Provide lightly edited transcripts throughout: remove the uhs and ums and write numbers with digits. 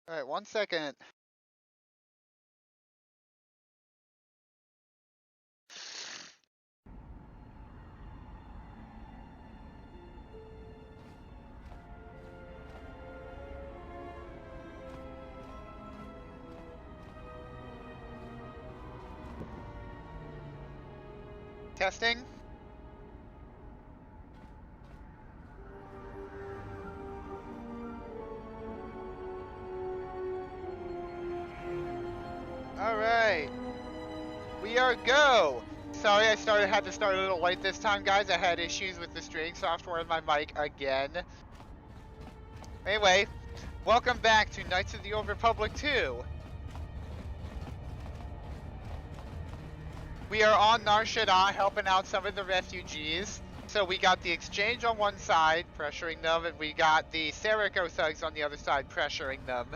Alright, 1 second. Testing. Alright. We are go! Sorry I had to start a little late this time, guys. I had issues with the streaming software on my mic again. Anyway, welcome back to Knights of the Old Republic 2. We are on Nar Shadaa helping out some of the refugees. So we got the exchange on one side, pressuring them, and we got the Serico thugs on the other side, pressuring them.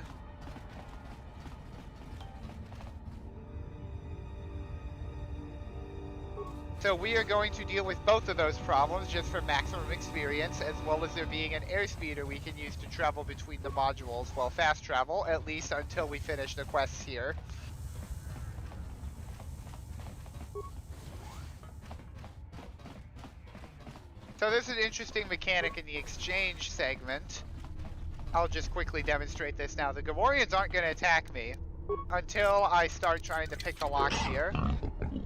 So we are going to deal with both of those problems just for maximum experience, as well as there being an airspeeder we can use to travel between the modules. Well, fast travel, at least until we finish the quests here. So there's an interesting mechanic in the exchange segment. I'll just quickly demonstrate this now. The Gamorreans aren't going to attack me until I start trying to pick the locks here.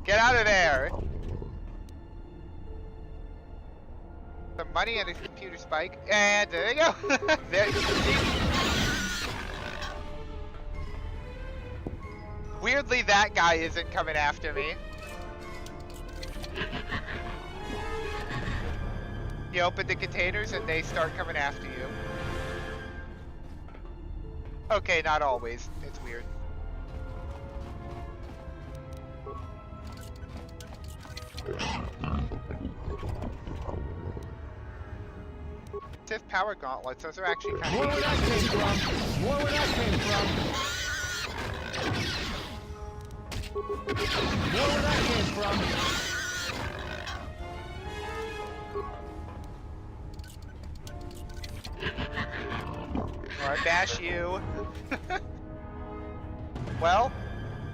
Get out of there! Some money and a computer spike, and there you go. There, weirdly, that guy isn't coming after me. You open the containers and they start coming after you. Okay, not always. It's weird. Sith power gauntlets, those are actually kind of More where that came from! More where that came from! More where that came from! Or I bash you. Well,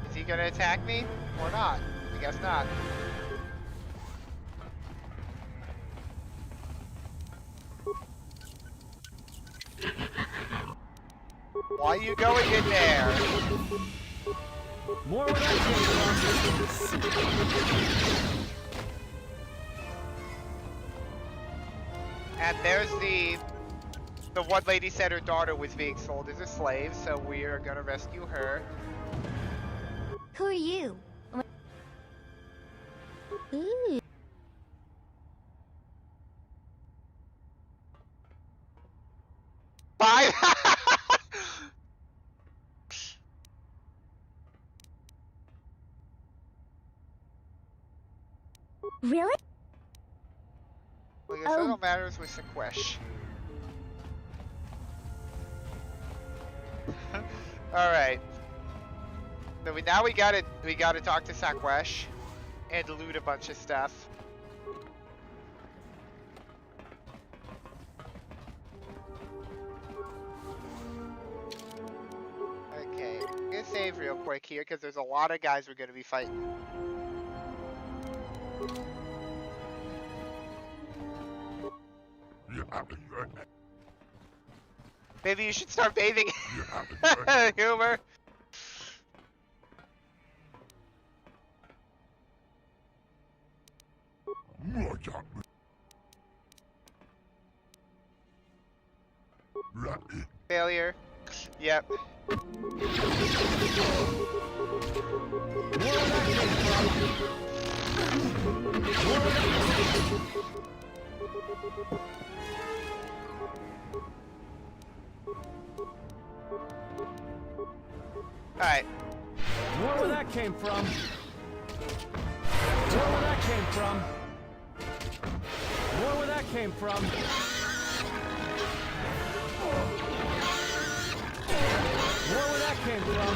is he gonna attack me or not? I guess not. Why are you going in there? More where that came from! And there's the one lady said her daughter was being sold as a slave, so we are gonna rescue her. Who are you? Ooh. Bye! Really? Well, I guess all that matters with Sequesh. Alright. So now we gotta talk to Sequesh and loot a bunch of stuff. Okay, I'm gonna save real quick here because there's a lot of guys we're gonna be fighting. Maybe you should start bathing. Humor. Failure. Yep. Alright. More where that came from! More where that came from! More where that came from! More where that came from!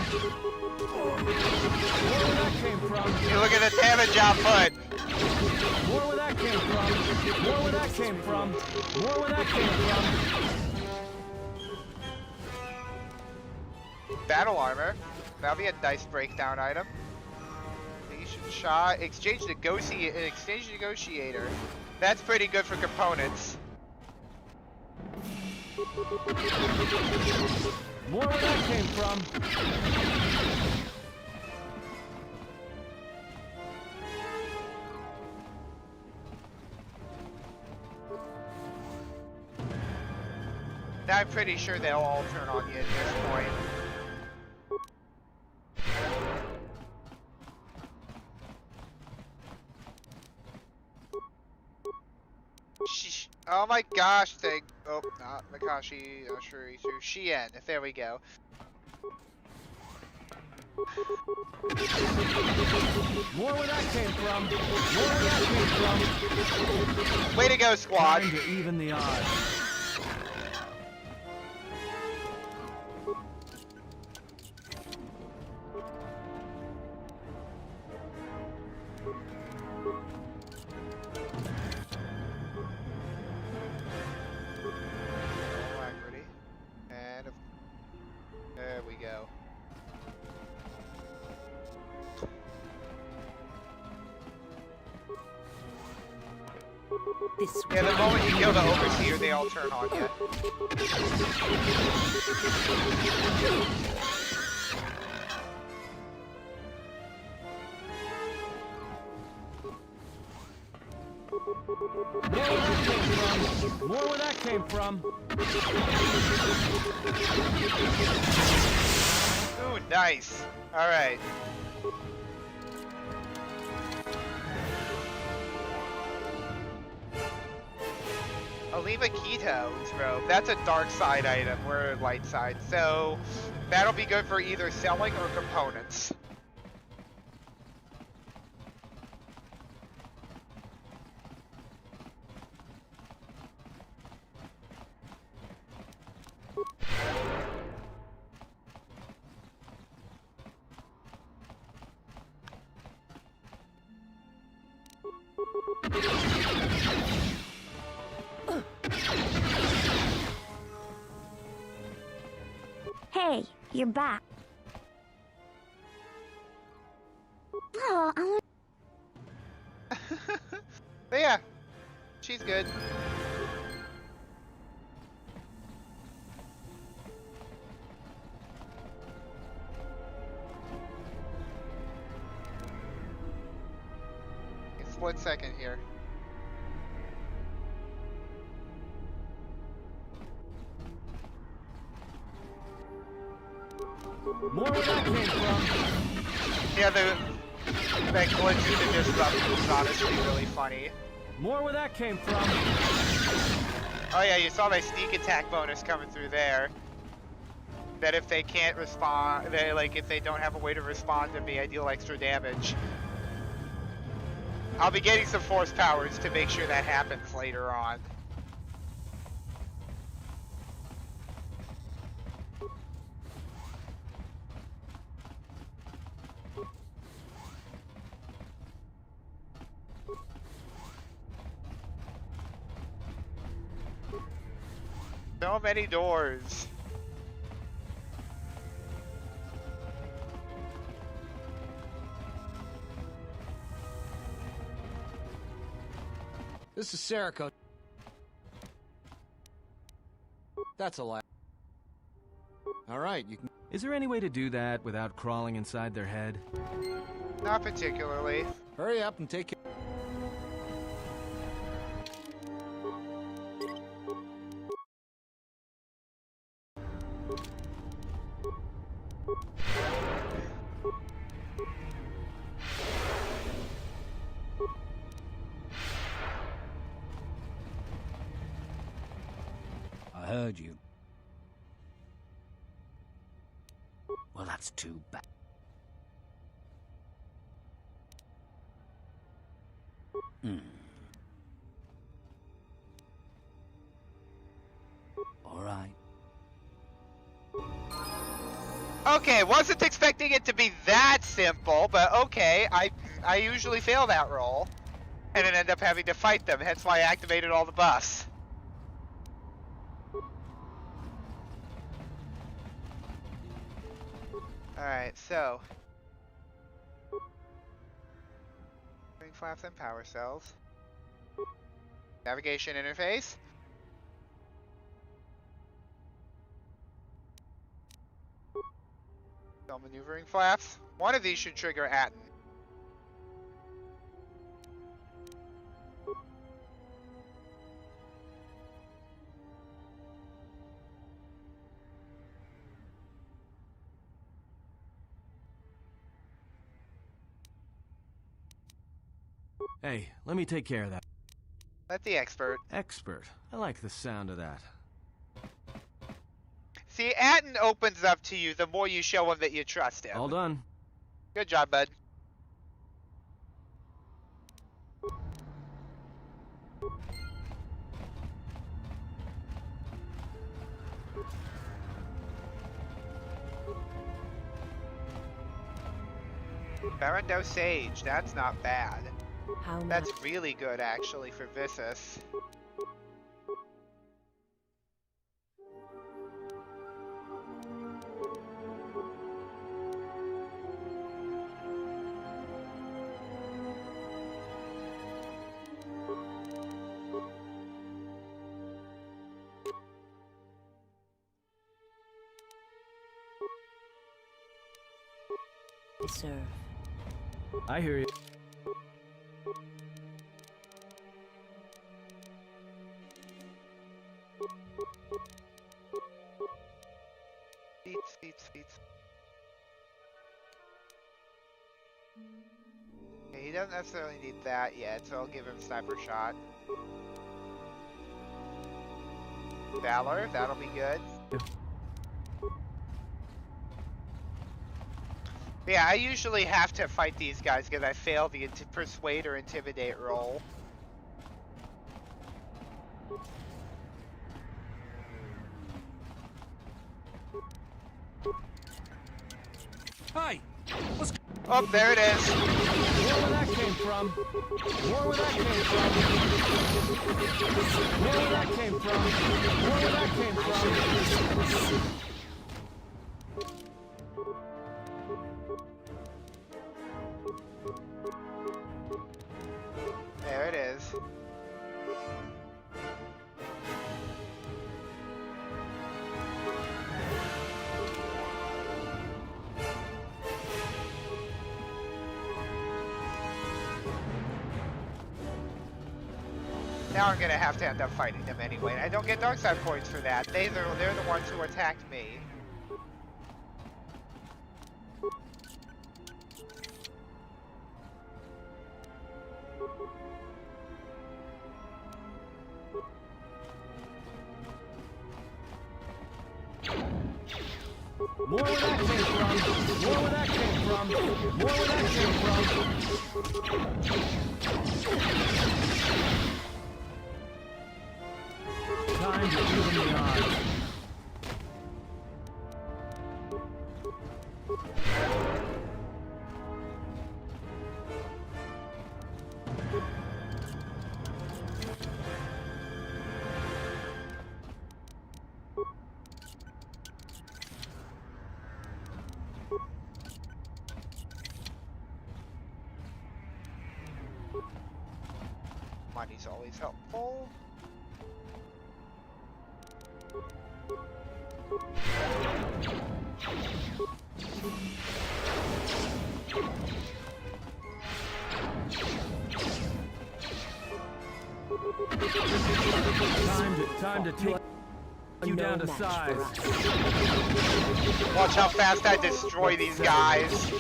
More where that came from! You look at the damage output! More where that came from! More where that came from! More where that came from! Battle armor. That'll be a nice breakdown item. Nation shot. Exchange negotiator. That's pretty good for components. More where that came from. Now I'm pretty sure they'll all turn on you at this point. Oh my gosh, oh, not Makashi, Shurisu, Shien, there we go. More where that came from. More where that came from. Way to go, squad. Trying to even the odds. There we go. Yeah, the moment you kill the overseer, they all turn on you. More where that came from. Ooh, nice. All right. Alima Keto's robe. That's a dark side item. We're light side. So that'll be good for either selling or components. Hey, you're back. Oh, I want. But yeah, she's good. A split second here. More where that came from. Yeah, that glitch you to disrupt was honestly really funny. More where that came from. Oh yeah, you saw my sneak attack bonus coming through there. That if they can't respond, if they don't have a way to respond to me, I deal extra damage. I'll be getting some force powers to make sure that happens later on. So many doors. This is Serico. That's a lie. All right, you can. Is there any way to do that without crawling inside their head? Not particularly. Hurry up and take care. I heard you. Well, that's too bad. All right. Okay, wasn't expecting it to be that simple, but okay, I usually fail that roll. And then end up having to fight them, hence why I activated all the buffs. Alright, so. Ring flaps and power cells. Navigation interface. Cell maneuvering flaps. One of these should trigger Atten. Hey, let me take care of that. Let the expert. Expert. I like the sound of that. See, Atten opens up to you the more you show him that you trust him. All done. Good job, bud. Barando Sage, that's not bad. How That's really good, actually, for Vissus. Sir. I hear you. Seats. Okay, he doesn't necessarily need that yet, so I'll give him sniper shot. Valor, that'll be good. Yeah, I usually have to fight these guys because I fail the persuade or intimidate roll. Hi! Let's go. Oh, there it is. More where that came from. More where that came from. More where that came from. More where that came from. There it is. Now I'm gonna have to end up fighting them anyway. And I don't get dark side points for that. They're the ones who attacked me. More where that came from. More where that came from. More where that came from. Time to give them the odds. Money's always helpful. Time to take you down to size. Watch how fast I destroy these guys.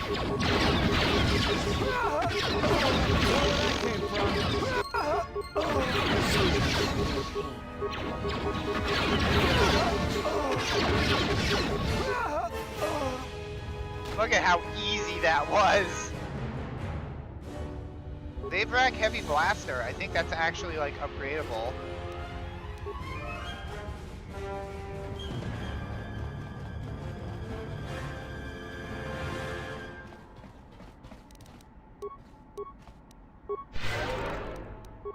Look at how easy that was. Vaprak Heavy Blaster. I think that's actually like upgradable.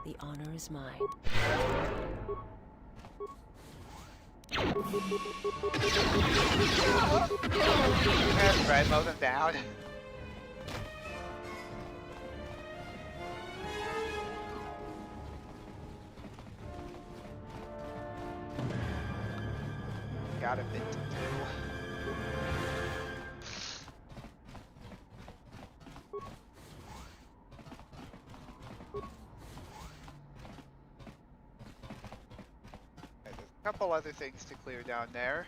The honor is mine. Right, mow them down. Got a bit to do. There's a couple other things to clear down there.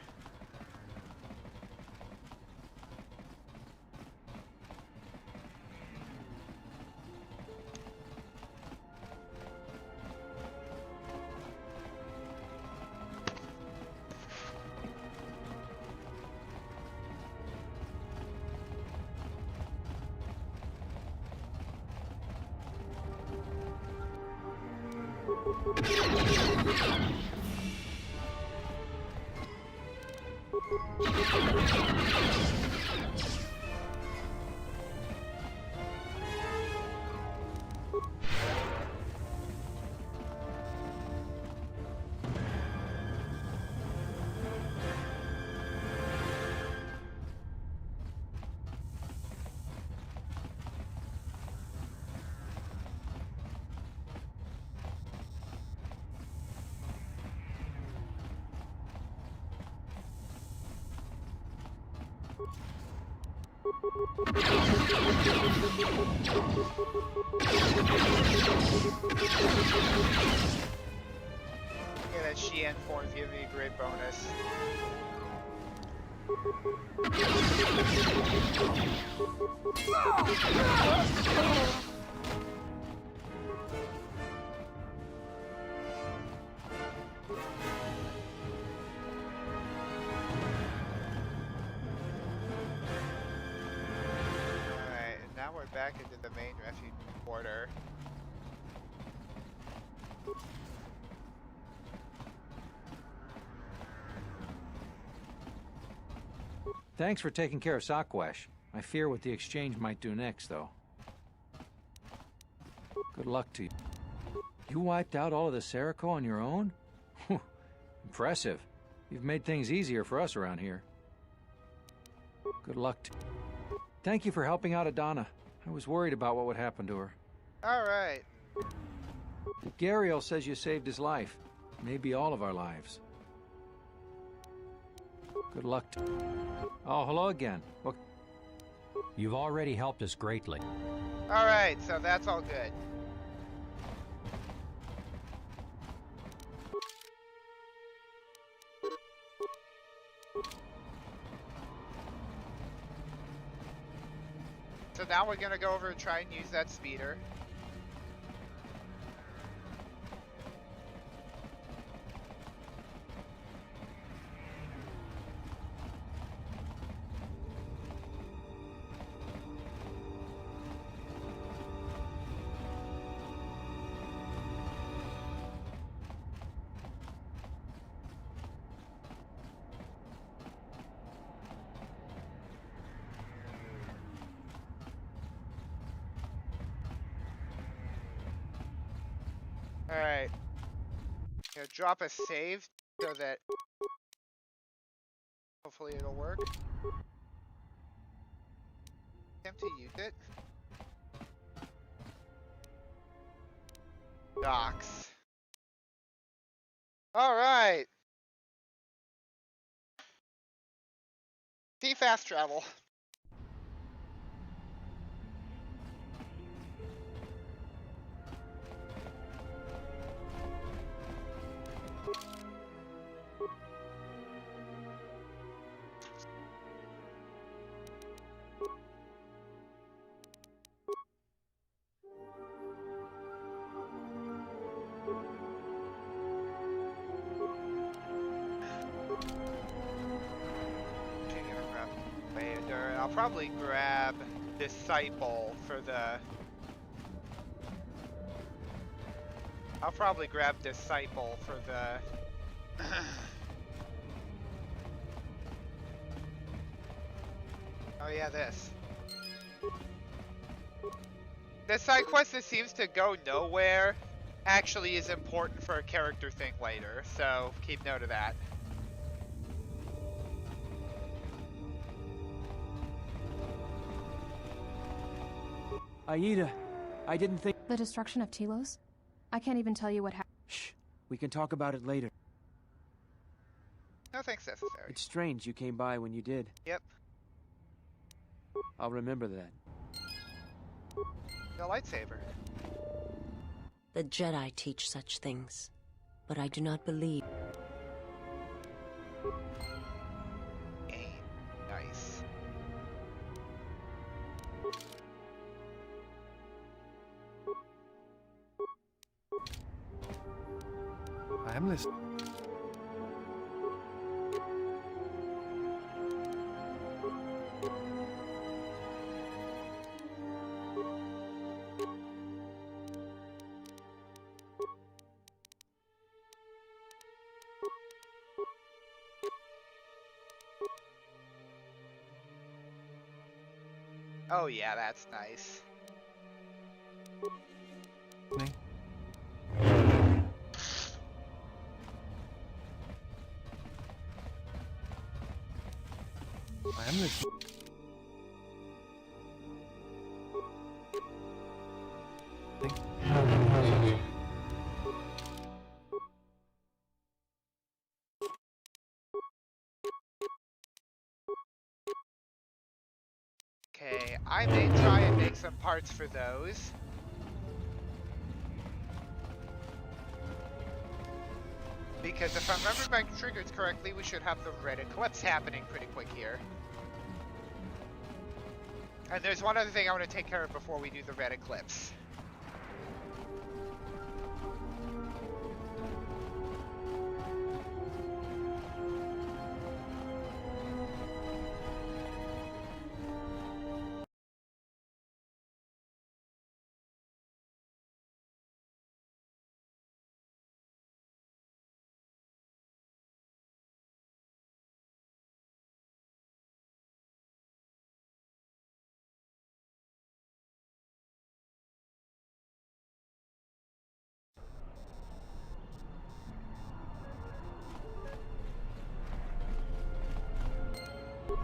Yeah, that Sheehan form give me a great bonus. Alright, and now we're back into the main refuge quarter. Thanks for taking care of Sakwesh. I fear what the exchange might do next, though. Good luck to you. You wiped out all of the Serico on your own? Impressive. You've made things easier for us around here. Good luck to you. Thank you for helping out Adana. I was worried about what would happen to her. Alright. Gariel says you saved his life. Maybe all of our lives. Good luck to you. Oh, hello again. What? You've already helped us greatly. Alright, so that's all good. So now we're gonna go over and try and use that speeder. Alright. Gonna drop a save so that hopefully it'll work. Attempt to use it. Docks. Alright. See fast travel. I'll probably grab Disciple for the... I'll probably grab Disciple for the... Oh yeah, this. This side quest that seems to go nowhere actually is important for a character thing later, so keep note of that. Aida, I didn't think... The destruction of Telos? I can't even tell you what happened. Shh. We can talk about it later. No thanks necessary. It's strange you came by when you did. Yep. I'll remember that. The lightsaber. The Jedi teach such things, but I do not believe. Nice. I am listening. Oh yeah, that's nice. I am listening. Okay, I may try and make some parts for those. Because if I remember my triggers correctly, we should have the red eclipse happening pretty quick here. And there's one other thing I want to take care of before we do the red eclipse.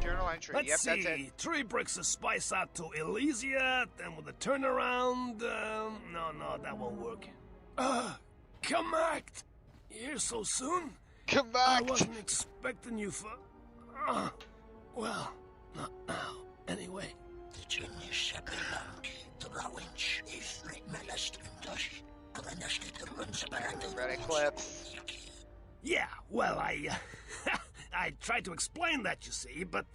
Journal entry. Let's Yep, see. that's it. 3 bricks of spice out to Elysia, then with a turnaround. No, that won't work. Come back! Here so soon? Come I back! wasn't expecting you for. Well, not now. Anyway. Red eclipse. Yeah, well, I tried to explain that, you see, but,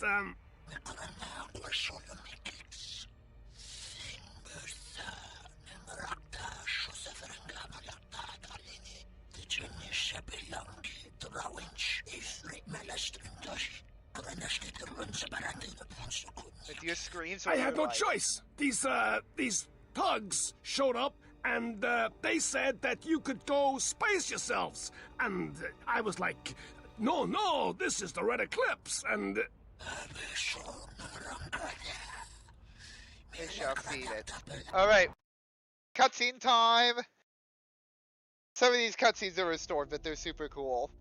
With your screens. I had no choice. These thugs showed up, and they said that you could go space yourselves. And I was like, no, this is the red eclipse, and... They shall see it. Alright. Cutscene time! Some of these cutscenes are restored, but they're super cool.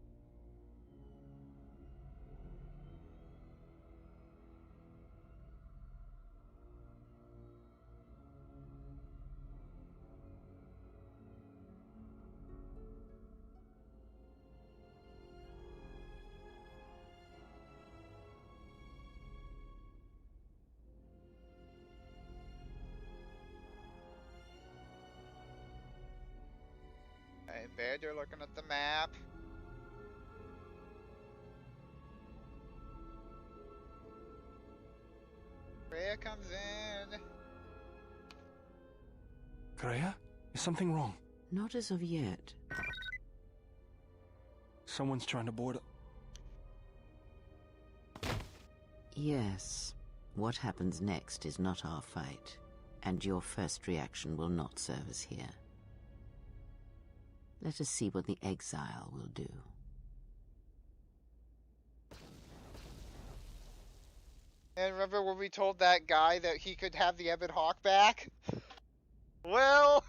In bed, you're looking at the map. Freya comes in. Kreia? Is something wrong? Not as of yet. Someone's trying to board it. Yes. What happens next is not our fight, and your first reaction will not serve us here. Let us see what the exile will do. And remember when we told that guy that he could have the Ebon Hawk back? Well...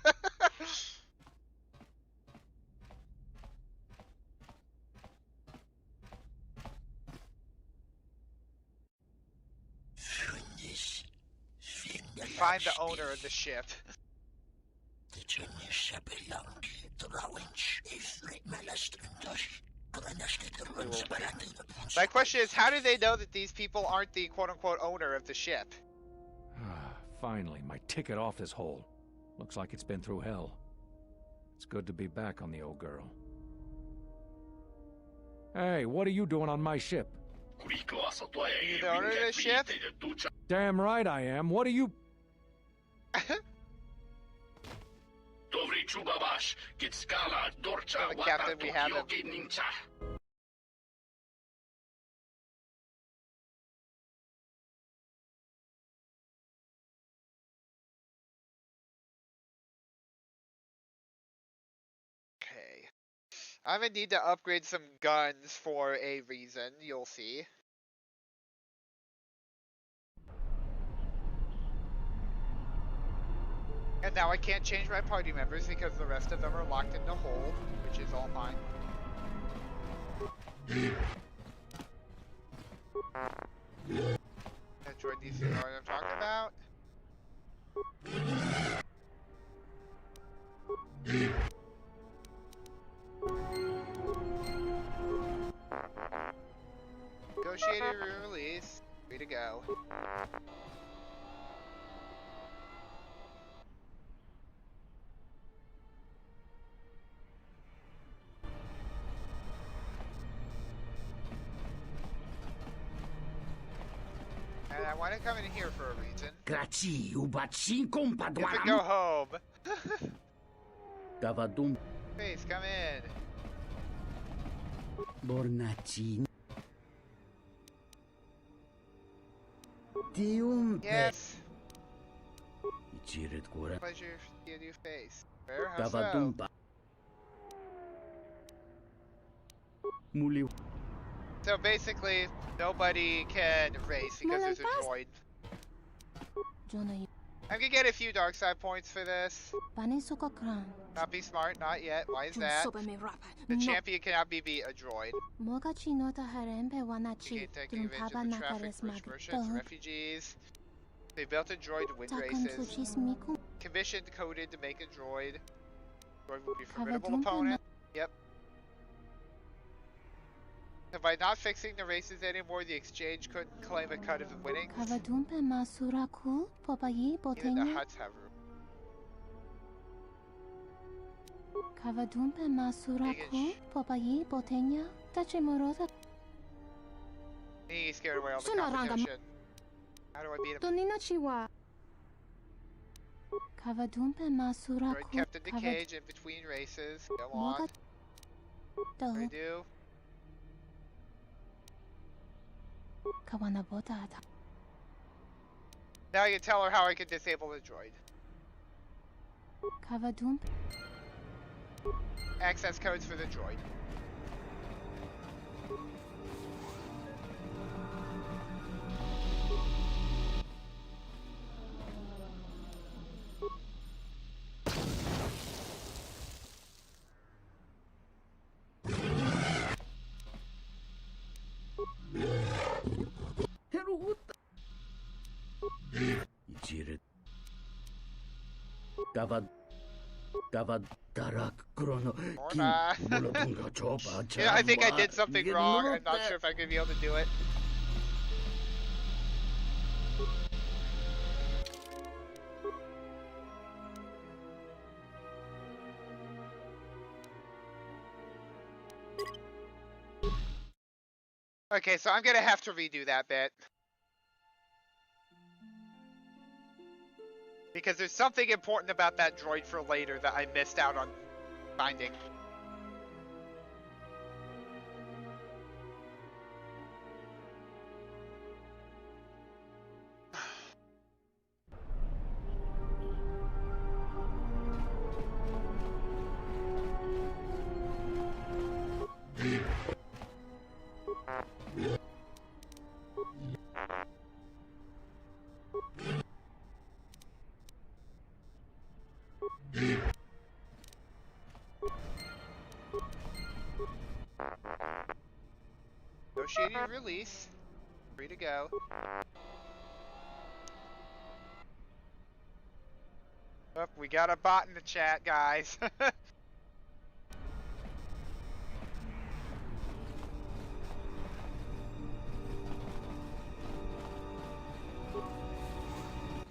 find the owner of the ship. My question is, how do they know that these people aren't the quote-unquote owner of the ship? Finally, my ticket off this hole. Looks like it's been through hell. It's good to be back on the old girl. Hey, what are you doing on my ship? Are you the owner of the ship? Damn right I am. What are you... The captain, we have him. Okay. I'm gonna need to upgrade some guns for a reason, you'll see. And now I can't change my party members because the rest of them are locked in the hole, which is all fine. Android needs to know what I'm talking about. Negotiated release. Free to go. And I want to come in here for a reason. If we go home. Face, come in. Yes. Pleasure to see a new face. Where? How so? So basically, nobody can race because there's a droid. I'm gonna get a few dark side points for this. Not be smart, not yet. Why is that? The champion cannot be beat a droid. You can't take advantage of the traffic rich merchants, refugees. They built a droid to win races. Commissioned coded to make a droid. Droid would be a formidable opponent. Yep. And by not fixing the races anymore, the exchange couldn't claim a cut of the winnings. Even the huts have room. He scared away all the competition. How do I beat him? Droid kept in the cage in between races. Go on. Redo. Now you tell her how I can disable the droid. Access codes for the droid. Yeah, I think I did something wrong. I'm not sure if I'm gonna be able to do it. Okay, so I'm gonna have to redo that bit. Because there's something important about that droid for later that I missed out on finding. Negotiating release. Free to go. Oh, we got a bot in the chat, guys.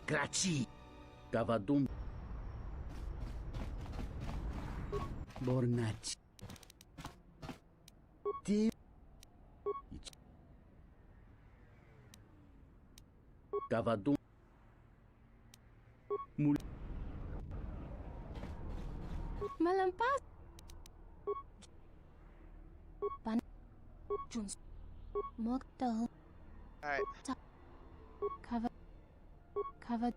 Grazie. Gavadum. Bornaci. Ti. Gavadum. Mul. Malampas. Ban. Juns. Mokto. Alright. Cover. Cover.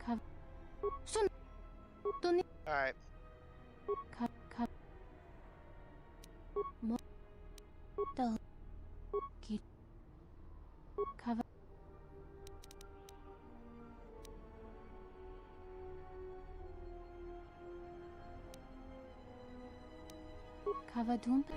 Cover. Sun. Tuni. Alright. Cover. Mokto. Kit. Cover. Cover dump.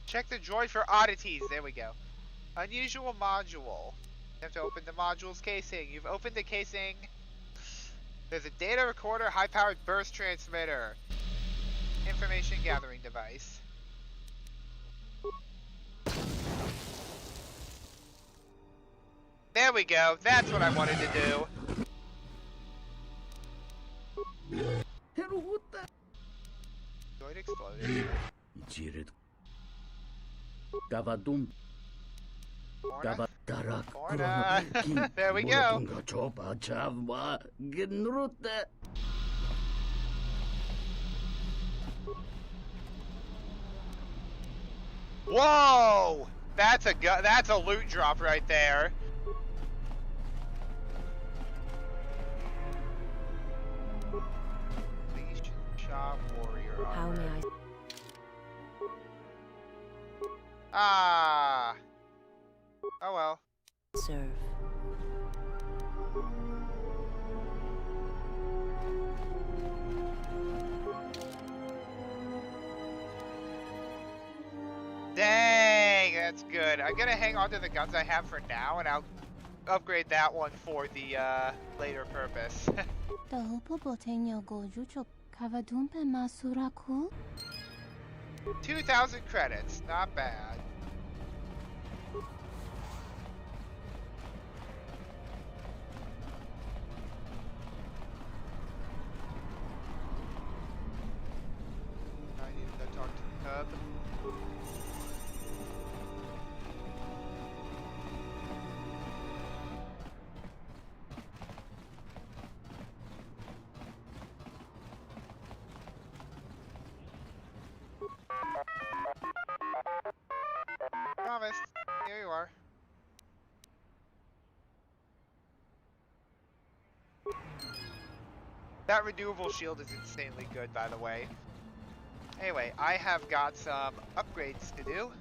Check the droid for oddities. There we go. Unusual module. You have to open the module's casing. You've opened the casing. There's a data recorder, high-powered burst transmitter. Information gathering device. There we go. That's what I wanted to do. Droid exploded. Gavadum. Orna? Darak. Orna. There we go. Whoa! That's a loot drop right there. Legion Shop Warrior How armor. may I? Ah. Oh well. Serve. Dang, that's good. I'm gonna hang on to the guns I have for now, and I'll upgrade that one for the later purpose. Cover dump masuraku. 2,000 credits, not bad. I need to talk to the hub. Promise. Here you are. That renewable shield is insanely good, by the way. Anyway, I have got some upgrades to do.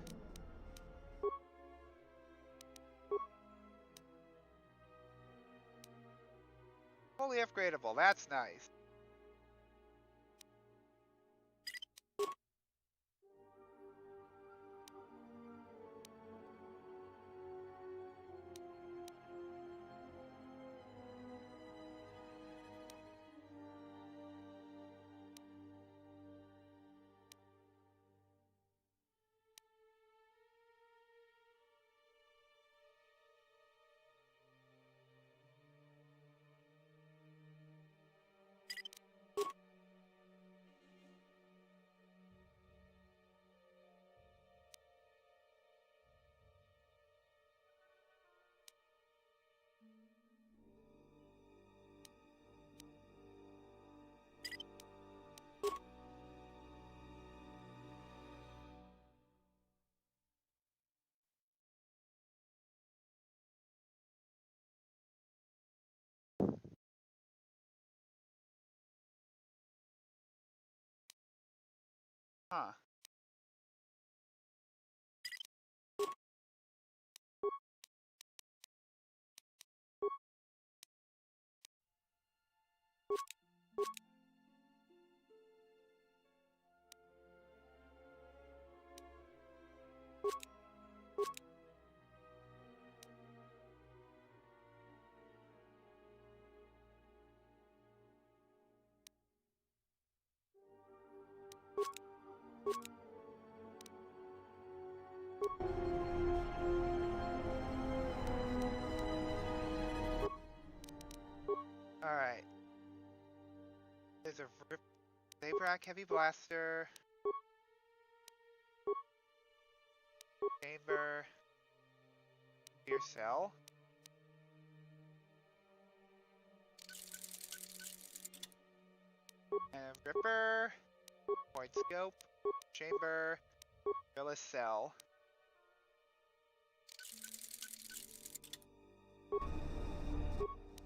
Fully upgradable, that's nice. Huh. Alright. There's a Zabrak Heavy Blaster. Chamber. Spear Cell. And Ripper. Point Scope. Chamber. Gorilla Cell.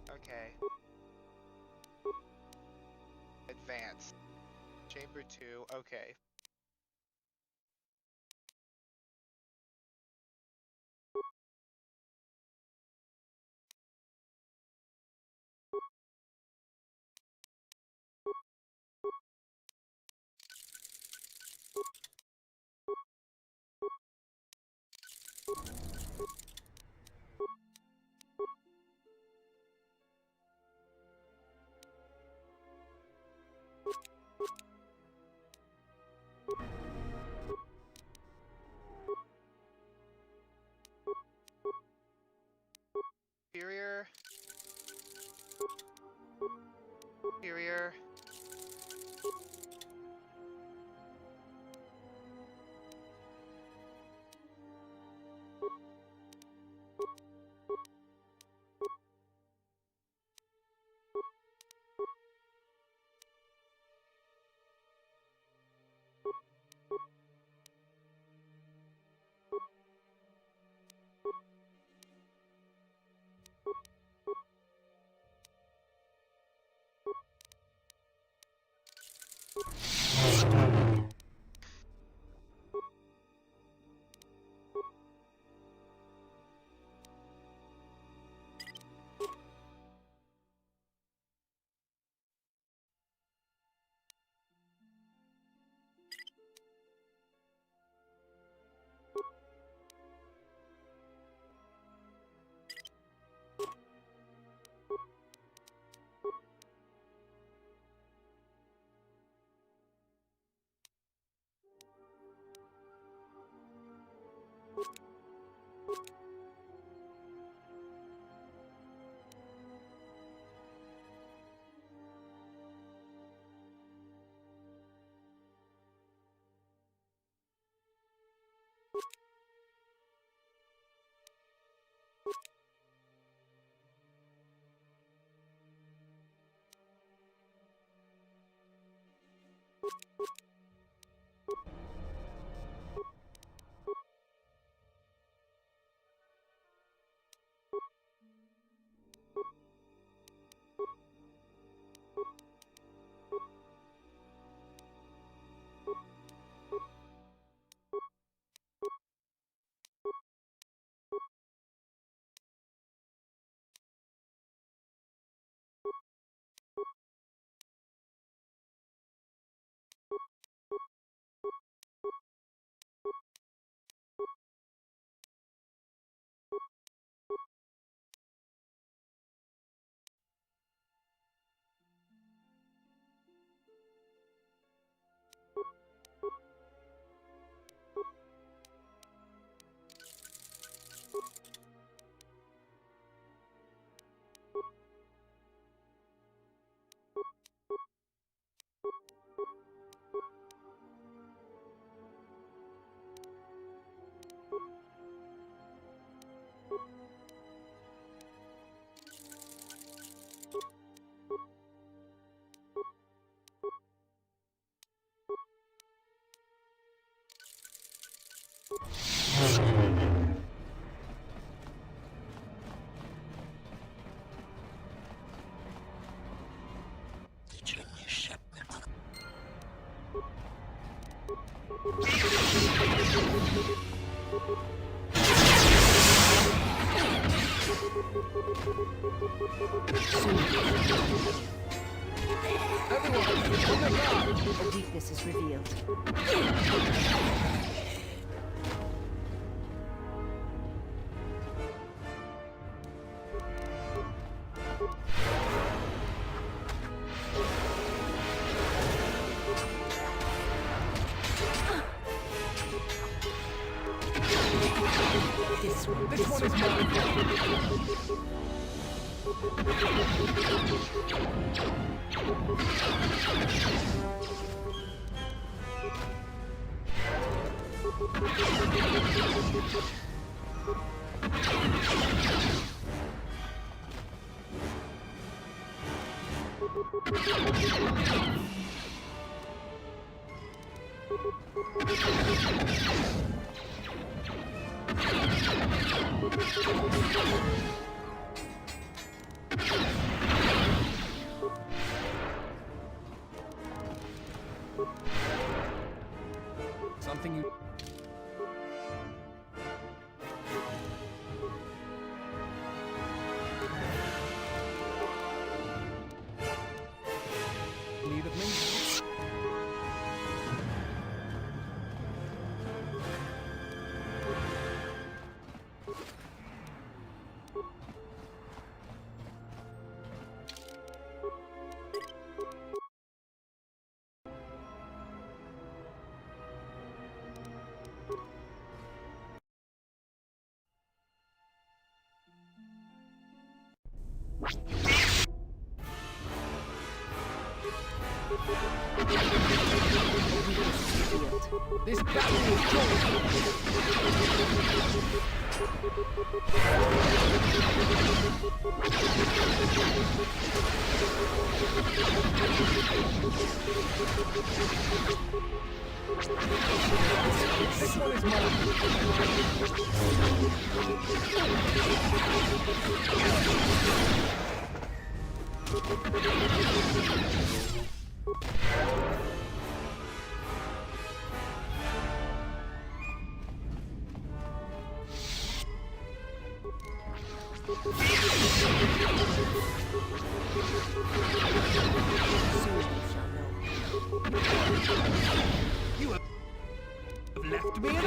Okay. Advance. Chamber 2, okay. Superior. Superior. A weakness is revealed. This one is mine. Something you... need of me? This battle is This one is You have left me an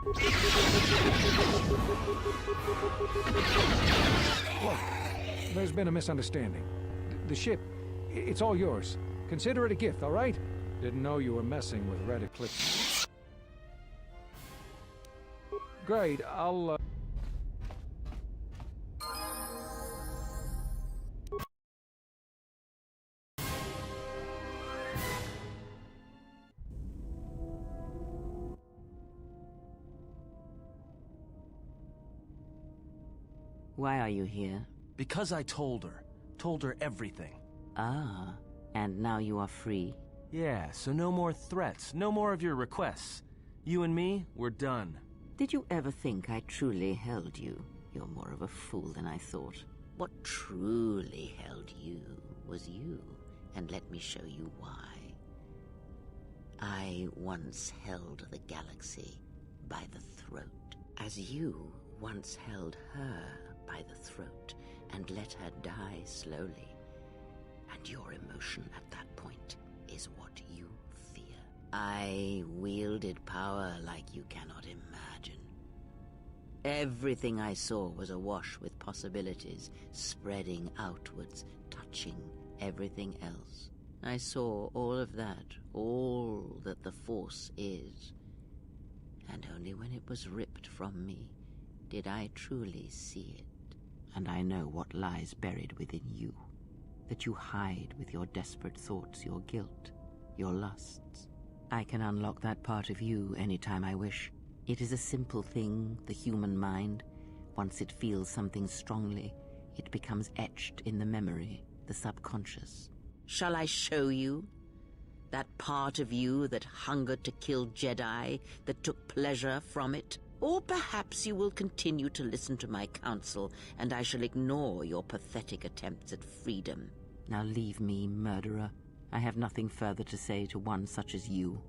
Look, there's been a misunderstanding. The ship, it's all yours. Consider it a gift, all right? Didn't know you were messing with Red Eclipse. Great, I'll, Why are you here? Because I told her. Told her everything. Ah, and now you are free? Yeah, so no more threats, no more of your requests. You and me, we're done. Did you ever think I truly held you? You're more of a fool than I thought. What truly held you was you, and let me show you why. I once held the galaxy by the throat, as you once held her by the throat and let her die slowly. And your emotion at that point is what you fear. I wielded power like you cannot imagine. Everything I saw was awash with possibilities, spreading outwards, touching everything else. I saw all of that, all that the Force is. And only when it was ripped from me did I truly see it. And I know what lies buried within you, that you hide with your desperate thoughts, your guilt, your lusts. I can unlock that part of you anytime I wish. It is a simple thing, the human mind. Once it feels something strongly, it becomes etched in the memory, the subconscious. Shall I show you? That part of you that hungered to kill Jedi, that took pleasure from it? Or perhaps you will continue to listen to my counsel, and I shall ignore your pathetic attempts at freedom. Now leave me, murderer. I have nothing further to say to one such as you.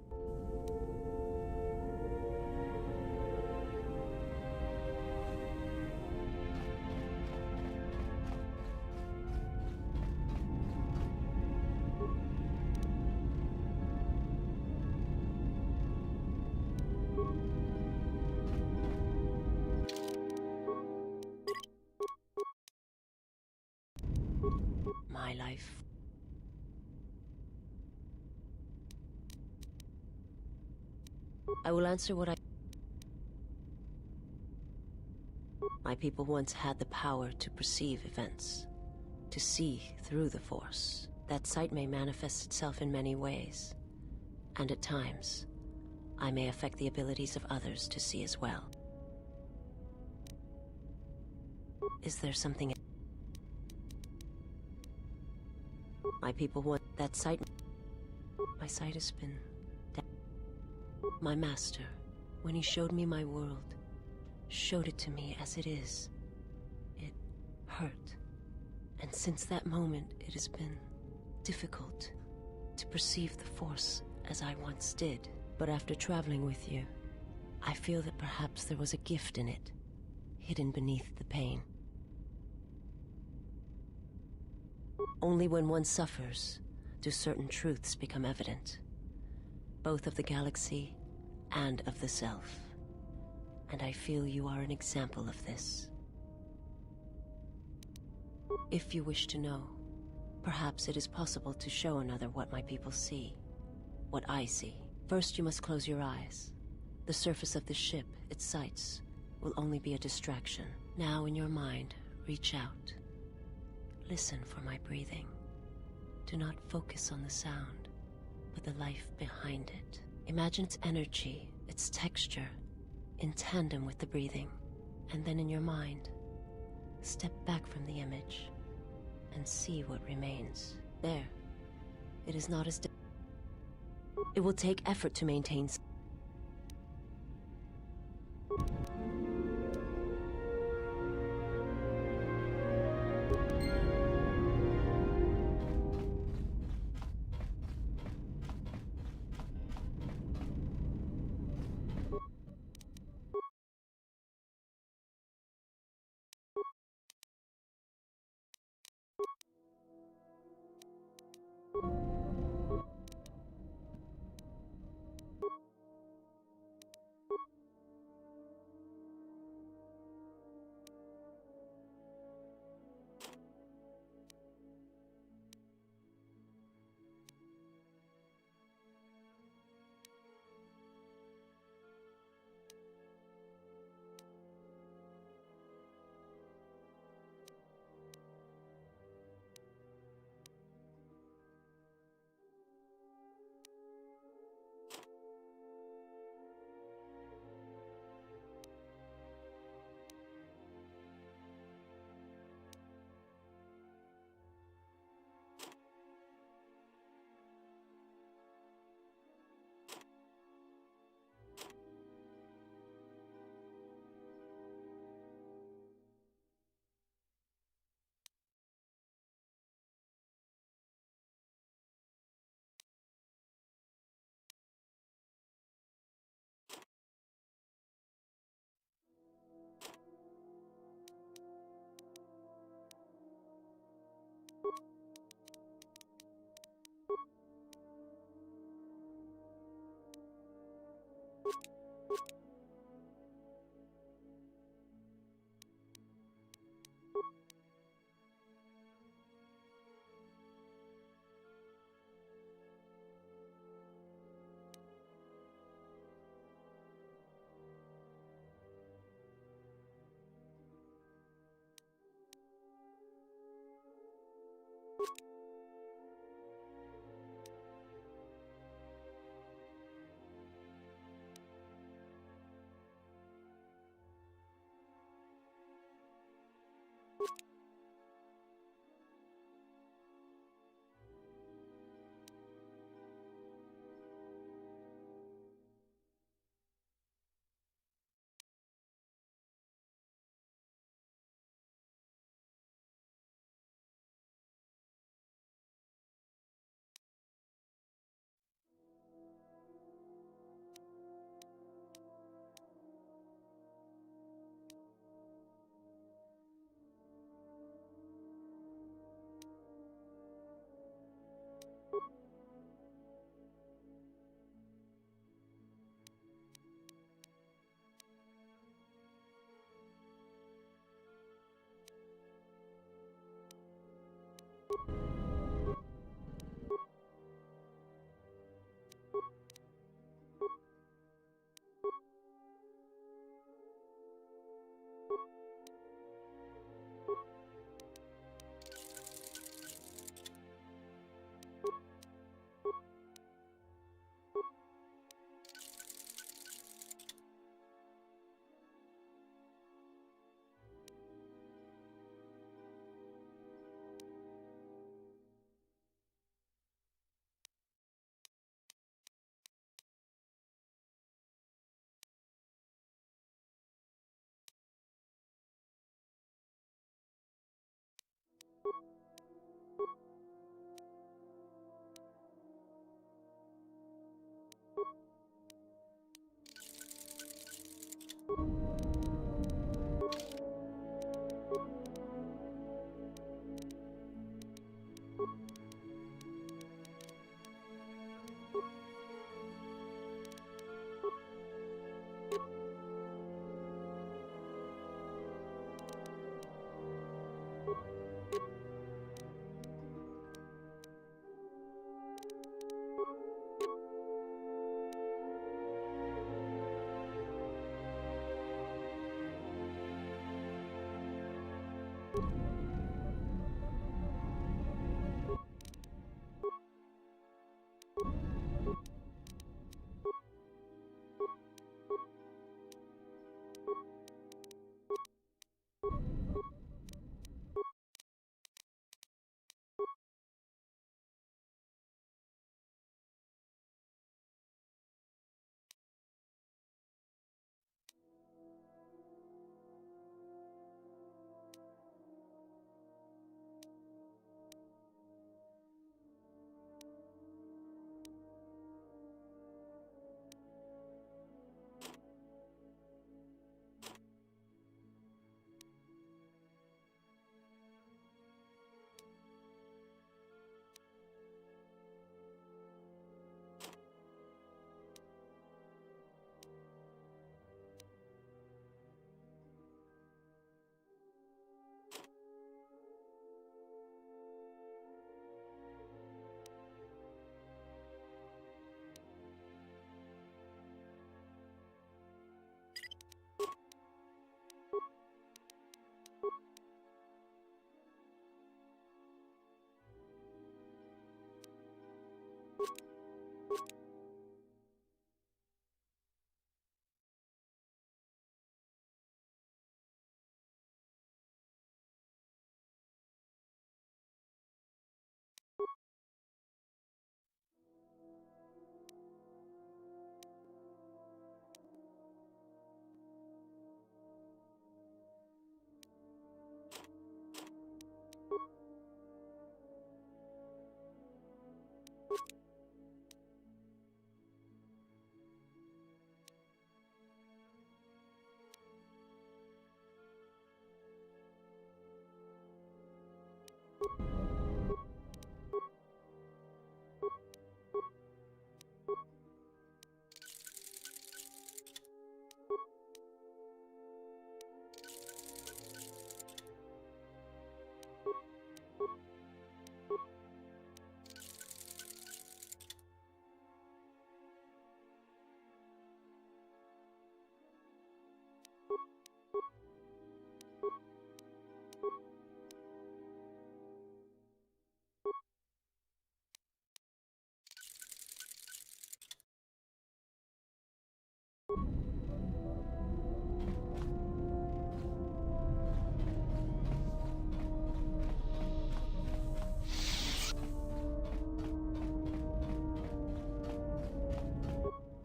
My life. I will answer what I... My people once had the power to perceive events, to see through the Force. That sight may manifest itself in many ways, and at times, I may affect the abilities of others to see as well. Is there something... My people want that sight. My sight has been... My master, when he showed me my world, showed it to me as it is. It hurt. And since that moment, it has been difficult to perceive the Force as I once did. But after traveling with you, I feel that perhaps there was a gift in it, hidden beneath the pain. Only when one suffers do certain truths become evident, both of the galaxy and of the self. And I feel you are an example of this. If you wish to know, perhaps it is possible to show another what my people see, what I see. First, you must close your eyes. The surface of the ship, its sights, will only be a distraction. Now, in your mind, reach out. Listen for my breathing. Do not focus on the sound, but the life behind it. Imagine its energy, its texture, in tandem with the breathing. And then in your mind, step back from the image and see what remains. There. It is not as... It will take effort to maintain...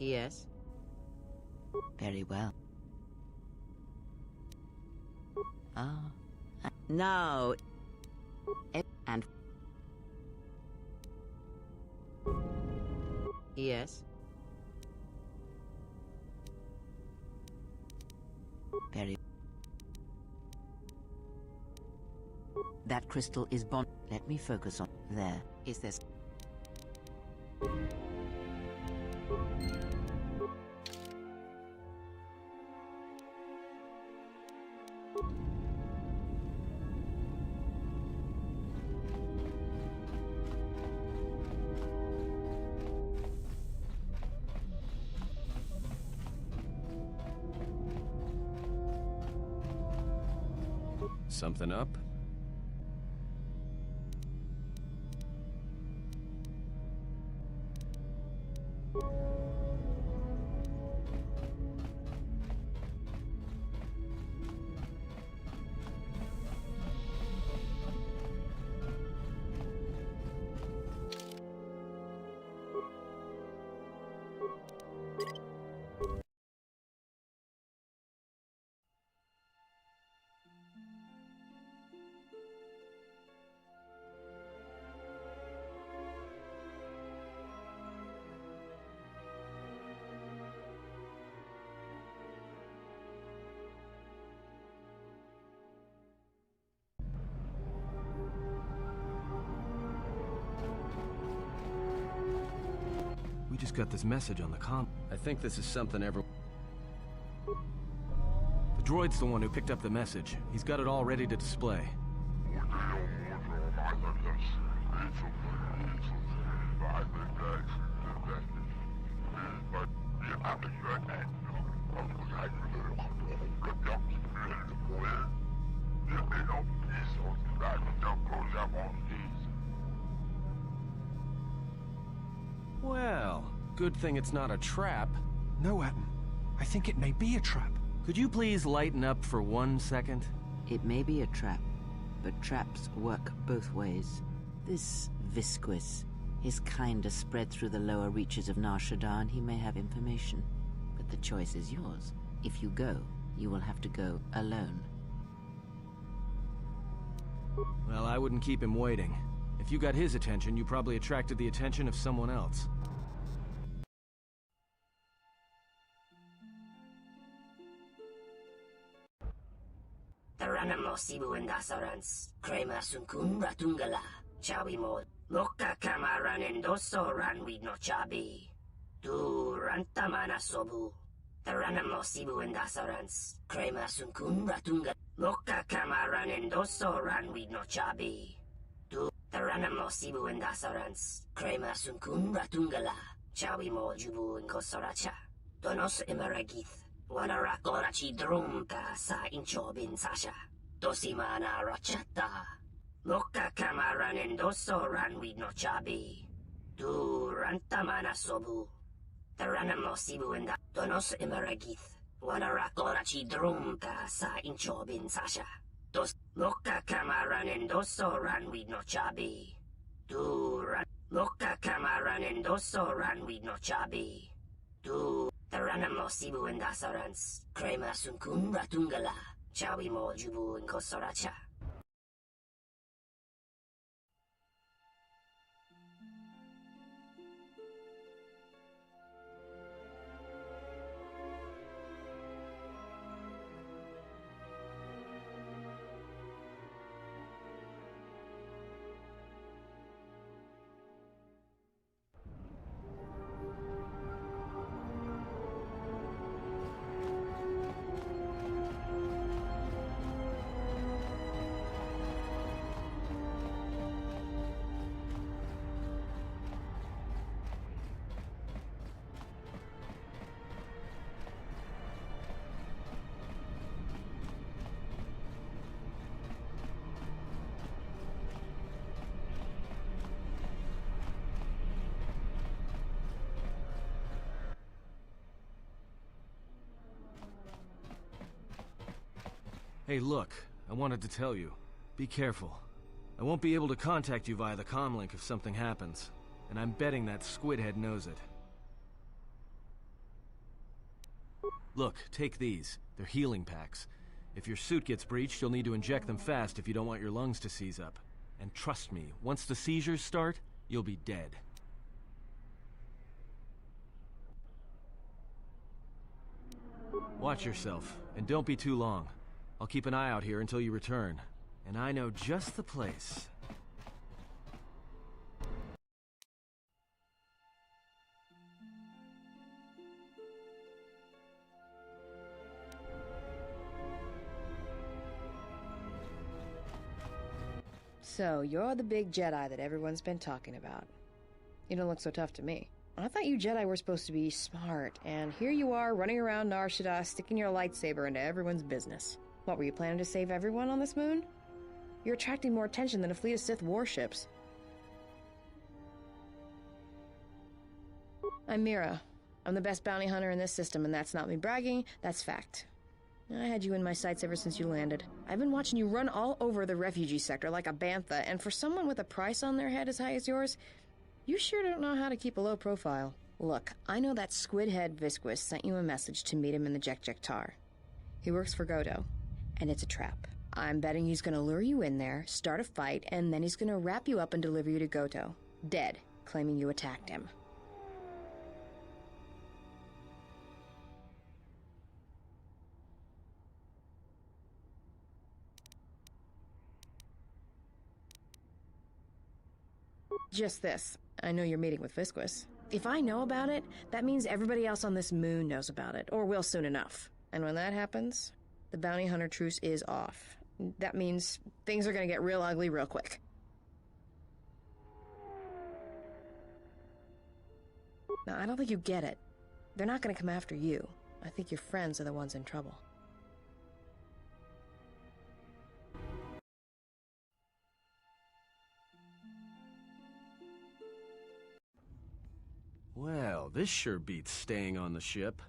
Yes. Very well. Ah. Now. And. Yes. Very. That crystal is bond. Let me focus on. There. Is this. Something up? We just got this message on the comm. I think this is something everyone... The droid's the one who picked up the message. He's got it all ready to display. Well, good thing it's not a trap. No, Atten. I think it may be a trap. Could you please lighten up for 1 second? It may be a trap, but traps work both ways. This Visquis, his kind is spread through the lower reaches of Nar Shadaa, and he may have information. But the choice is yours. If you go, you will have to go alone. Well, I wouldn't keep him waiting. If you got his attention, you probably attracted the attention of someone else. Taranamo Sibu and Dasarans, Krema Sunkun Ratungala, Chawi Mod, Moka Kamaran Endoso Ranwi no Chabi, Du Rantamana Sobu, Taranamo Sibu and Dasarans, Krema Sunkun Ratunga, Moka Kamaran Endoso Ranwi no Chabi, Du Taranamo Sibu and Dasarans, Krema Sunkun Ratungala, Chawi Mod Jubu and Kosoracha, Donos Emeragith. Wanarakorachi drumka sa inchobin sasha. Dosimana rachata. Moka kamaran endoso ranwi no chabi. Du rantamana sobu. Taranamo sibu and donos emeragith. Wanarakorachi drumka sa inchobin sasha. Dos moka kamaran endoso ranwi no chabi. Du ran moka kamaran endoso ranwi no chabi. Du Taranamo Sibu and Dasarans, Krema Sunkun Ratungala, Chawi Mo Jubu and Kosoracha. Hey, look, I wanted to tell you. Be careful. I won't be able to contact you via the comlink if something happens, and I'm betting that Squidhead knows it. Look, take these. They're healing packs. If your suit gets breached, you'll need to inject them fast if you don't want your lungs to seize up. And trust me, once the seizures start, you'll be dead. Watch yourself, and don't be too long. I'll keep an eye out here until you return. And I know just the place. So, you're the big Jedi that everyone's been talking about. You don't look so tough to me. I thought you Jedi were supposed to be smart, and here you are running around Nar Shadaa sticking your lightsaber into everyone's business. What, were you planning to save everyone on this moon? You're attracting more attention than a fleet of Sith warships. I'm Mira. I'm the best bounty hunter in this system, and that's not me bragging, that's fact. I had you in my sights ever since you landed. I've been watching you run all over the refugee sector like a bantha, and for someone with a price on their head as high as yours, you sure don't know how to keep a low profile. Look, I know that squid-head Visquis sent you a message to meet him in the Jekjektar. He works for Godo, and it's a trap. I'm betting he's gonna lure you in there, start a fight, and then he's gonna wrap you up and deliver you to Goto. Dead, claiming you attacked him. Just this. I know you're meeting with Visquis. If I know about it, that means everybody else on this moon knows about it, or will soon enough. And when that happens, the bounty hunter truce is off. That means things are gonna get real ugly real quick. Now, I don't think you get it. They're not gonna come after you. I think your friends are the ones in trouble. Well, this sure beats staying on the ship.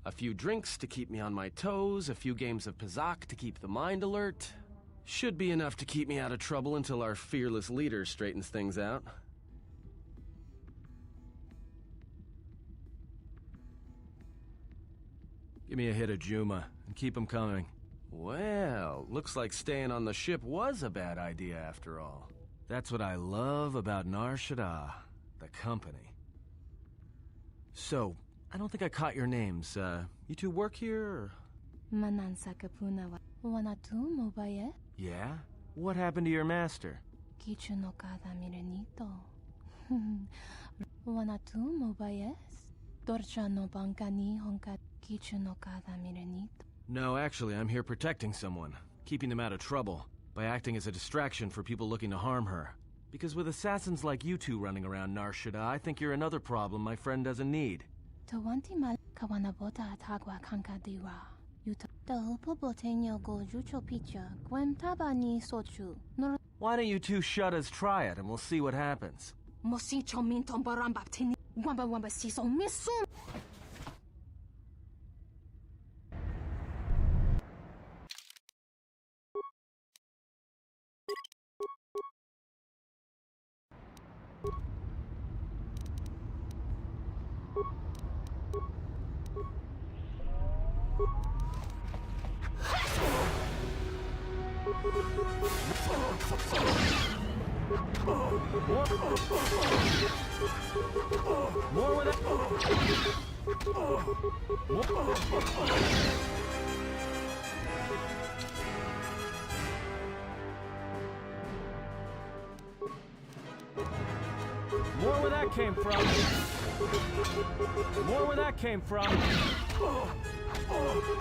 A few drinks to keep me on my toes, a few games of Pazak to keep the mind alert. Should be enough to keep me out of trouble until our fearless leader straightens things out. Give me a hit of Juma, and keep 'em coming. Well, looks like staying on the ship was a bad idea after all. That's what I love about Nar Shadaa. The company. So, I don't think I caught your names. You two work here, or? Yeah? What happened to your master? No, actually, I'm here protecting someone, keeping them out of trouble, by acting as a distraction for people looking to harm her. Because with assassins like you two running around Nar Shadaa, I think you're another problem my friend doesn't need. Why don't you two Shuddas try it, and we'll see what happens. More with it. More where that came from. More where that came from.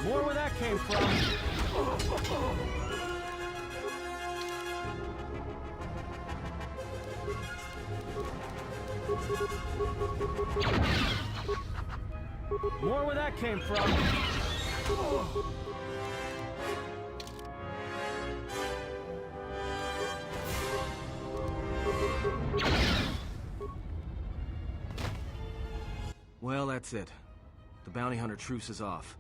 More where that came from. More where that came from. Well, that's it. The bounty hunter truce is off.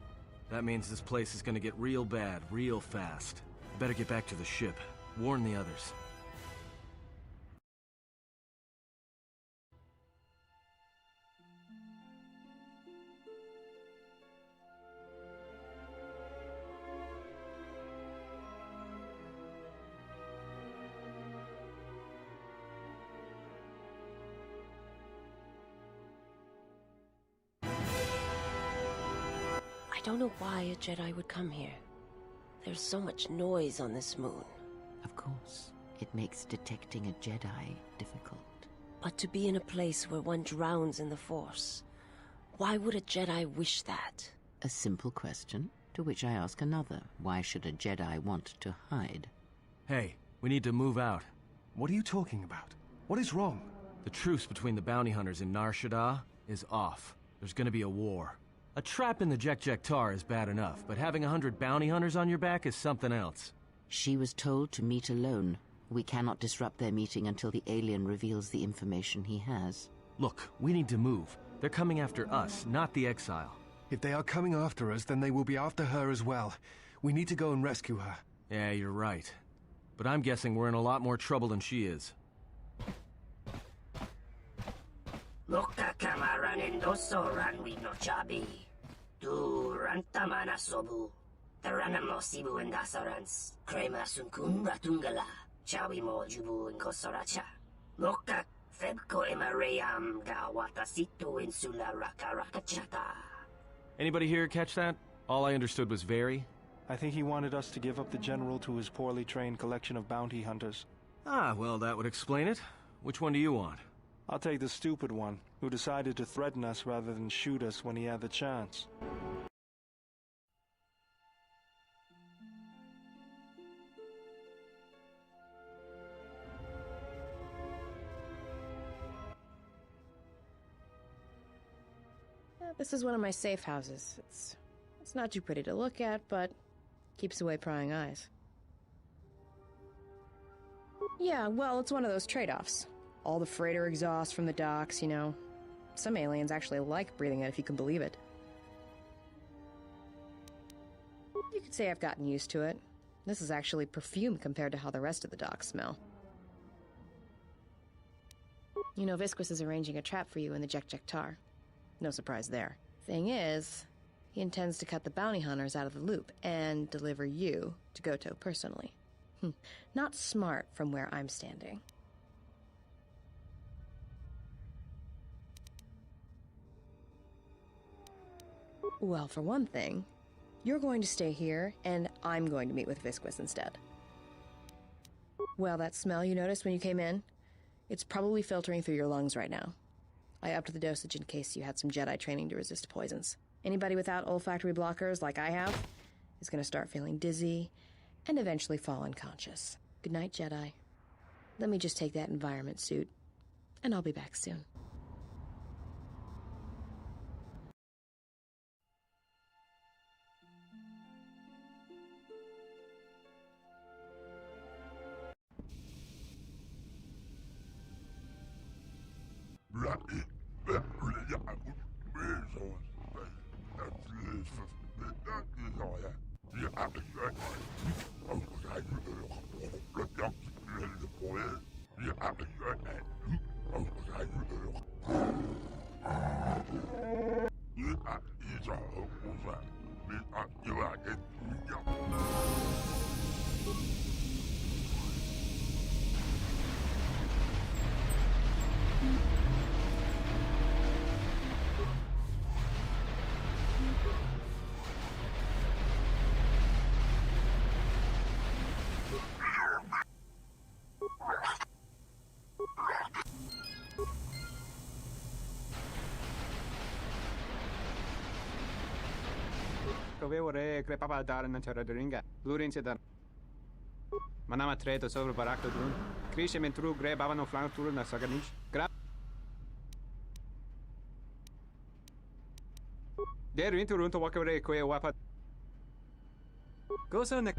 That means this place is gonna get real bad, real fast. I better get back to the ship. Warn the others. don't know why a Jedi would come here. There's so much noise on this moon. Of course, it makes detecting a Jedi difficult. But to be in a place where one drowns in the Force, why would a Jedi wish that? A simple question, to which I ask another. Why should a Jedi want to hide? Hey, we need to move out. What are you talking about? What is wrong? The truce between the bounty hunters in Nar Shadaa is off. There's gonna be a war. A trap in the Jek Tar is bad enough, but having 100 bounty hunters on your back is something else. She was told to meet alone. We cannot disrupt their meeting until the alien reveals the information he has. Look, we need to move. They're coming after us, not the exile. If they are coming after us, then they will be after her as well. We need to go and rescue her. Yeah, you're right. But I'm guessing we're in a lot more trouble than she is. Loka kamaran endoso ranwi no chabi. Tu rantamana sobu. Taranamo sibu endasarans. Krema sunkun ratungala. Chawi mo jubu inkosoracha. Loka febko emareyam ga watasitu insula rakarakachata. Anybody here catch that? All I understood was very. I think he wanted us to give up the General to his poorly trained collection of bounty hunters. Ah, well, that would explain it. Which one do you want? I'll take the stupid one, who decided to threaten us rather than shoot us when he had the chance. This is one of my safe houses. It's not too pretty to look at, but keeps away prying eyes. Yeah, well, it's one of those trade-offs. All the freighter exhaust from the docks, you know. Some aliens actually like breathing it, if you can believe it. You could say I've gotten used to it. This is actually perfume compared to how the rest of the docks smell. You know, Visquis is arranging a trap for you in the Jek Tar. No surprise there. Thing is, he intends to cut the bounty hunters out of the loop and deliver you to Goto personally. Not smart from where I'm standing. Well, for one thing, you're going to stay here, and I'm going to meet with Visquis instead. Well, that smell you noticed when you came in? It's probably filtering through your lungs right now. I upped the dosage in case you had some Jedi training to resist poisons. Anybody without olfactory blockers, like I have, is going to start feeling dizzy and eventually fall unconscious. Good night, Jedi. Let me just take that environment suit, and I'll be back soon. Provevole crepava dar na terra de ringa. Lurinse dar. Manama treto sobre barakto drun. Krishe mentru gre bava no flank tur na saganish. Gra. Der winter runter wakere koe wapa. Go so ne.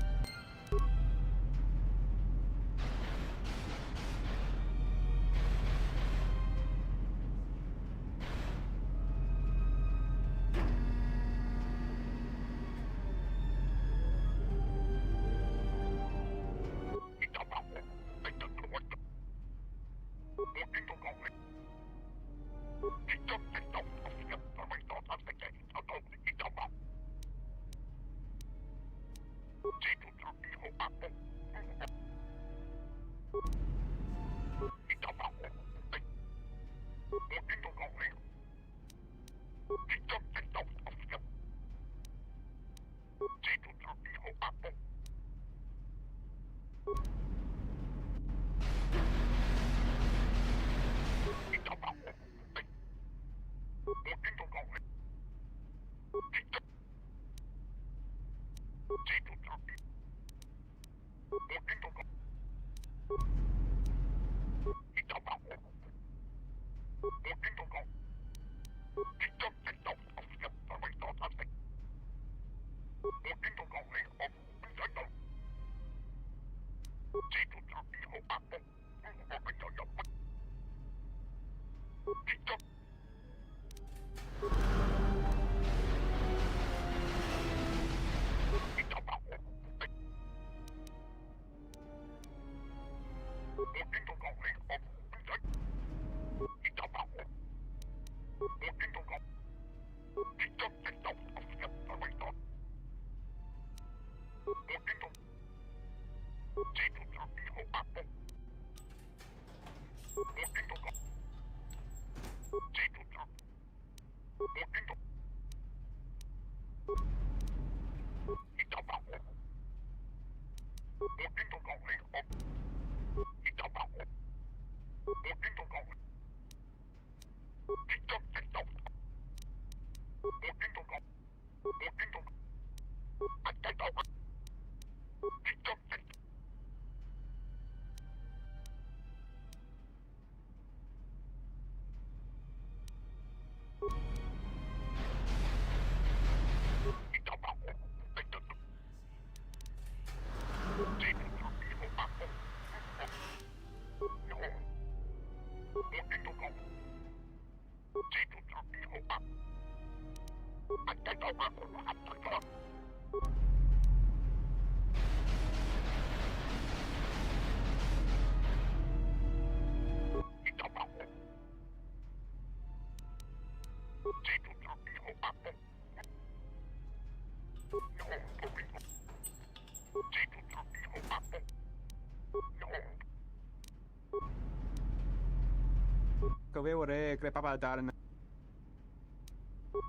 Covevore crepava darn.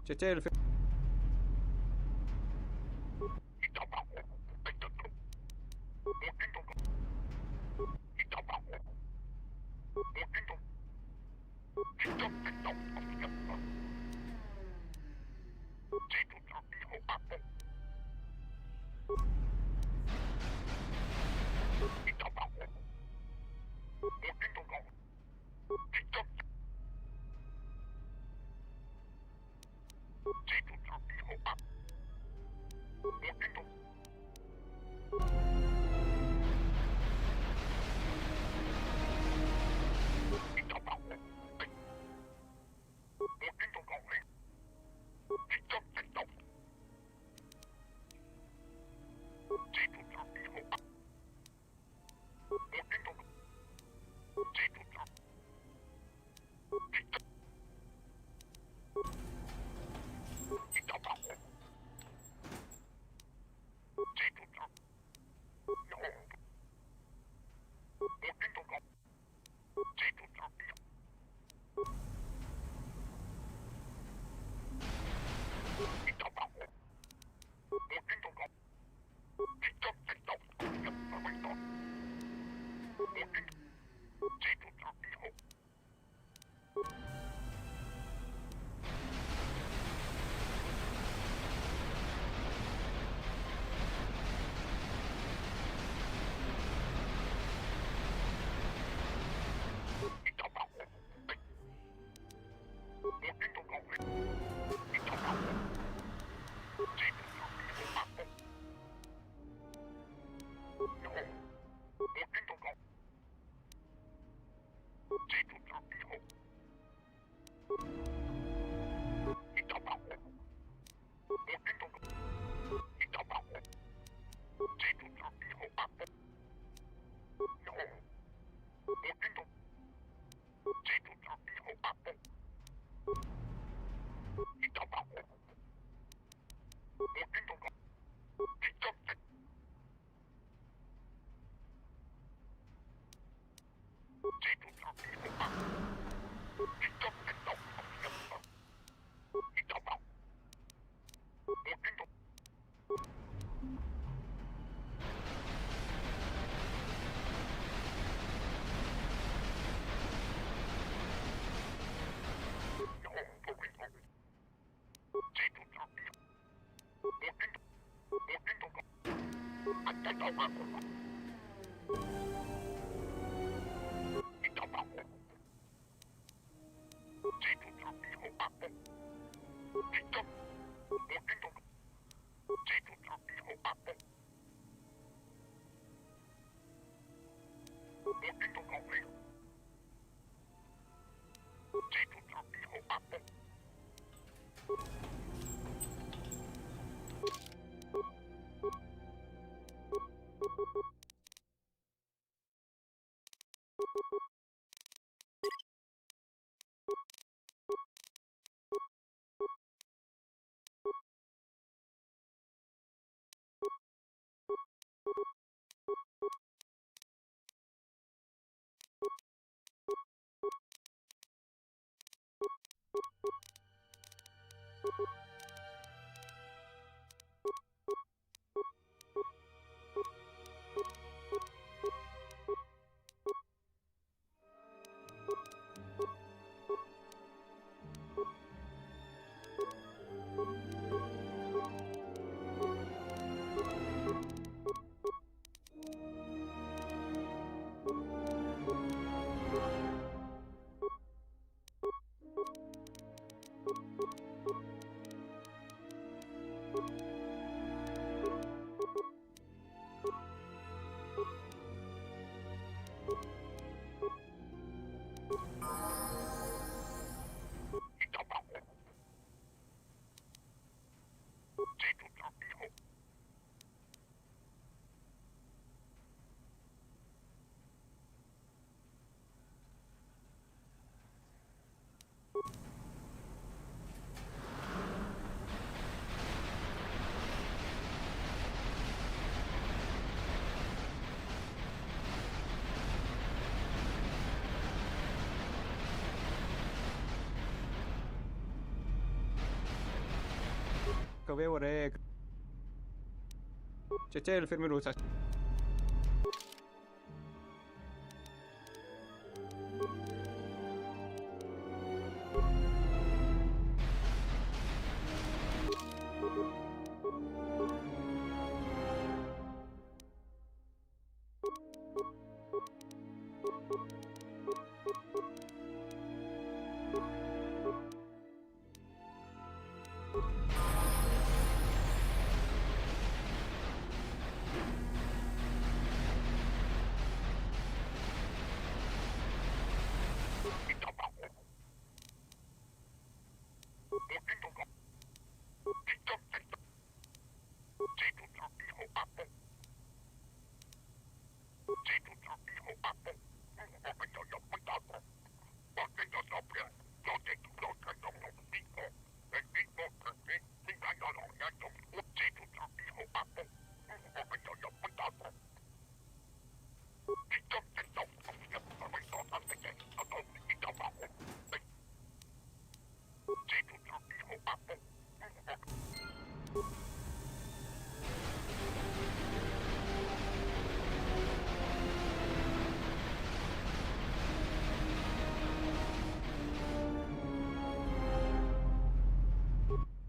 Cetel. Che vorrei... C'è il fermo russa.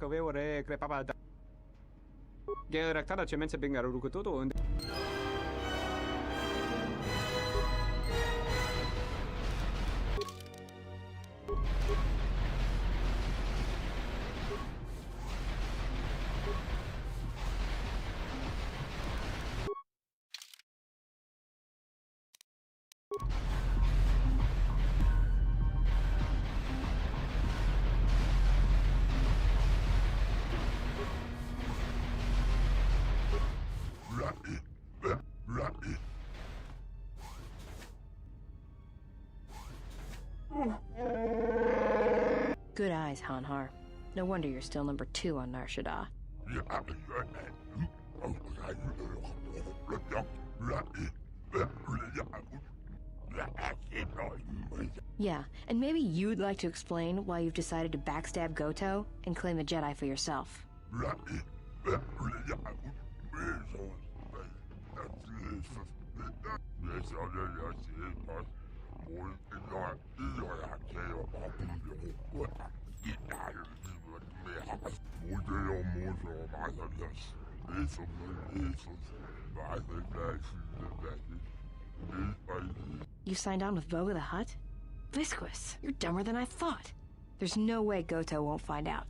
Che vorrei crepava da... Che rektara c'è mense bengaru rukutoto und... Good eyes, Hanhar. No wonder you're still number 2 on Nar Shadaa. Yeah, and maybe you'd like to explain why you've decided to backstab Goto and claim the Jedi for yourself. You signed on with Voga the Hutt? Visquis, you're dumber than I thought. There's no way Goto won't find out.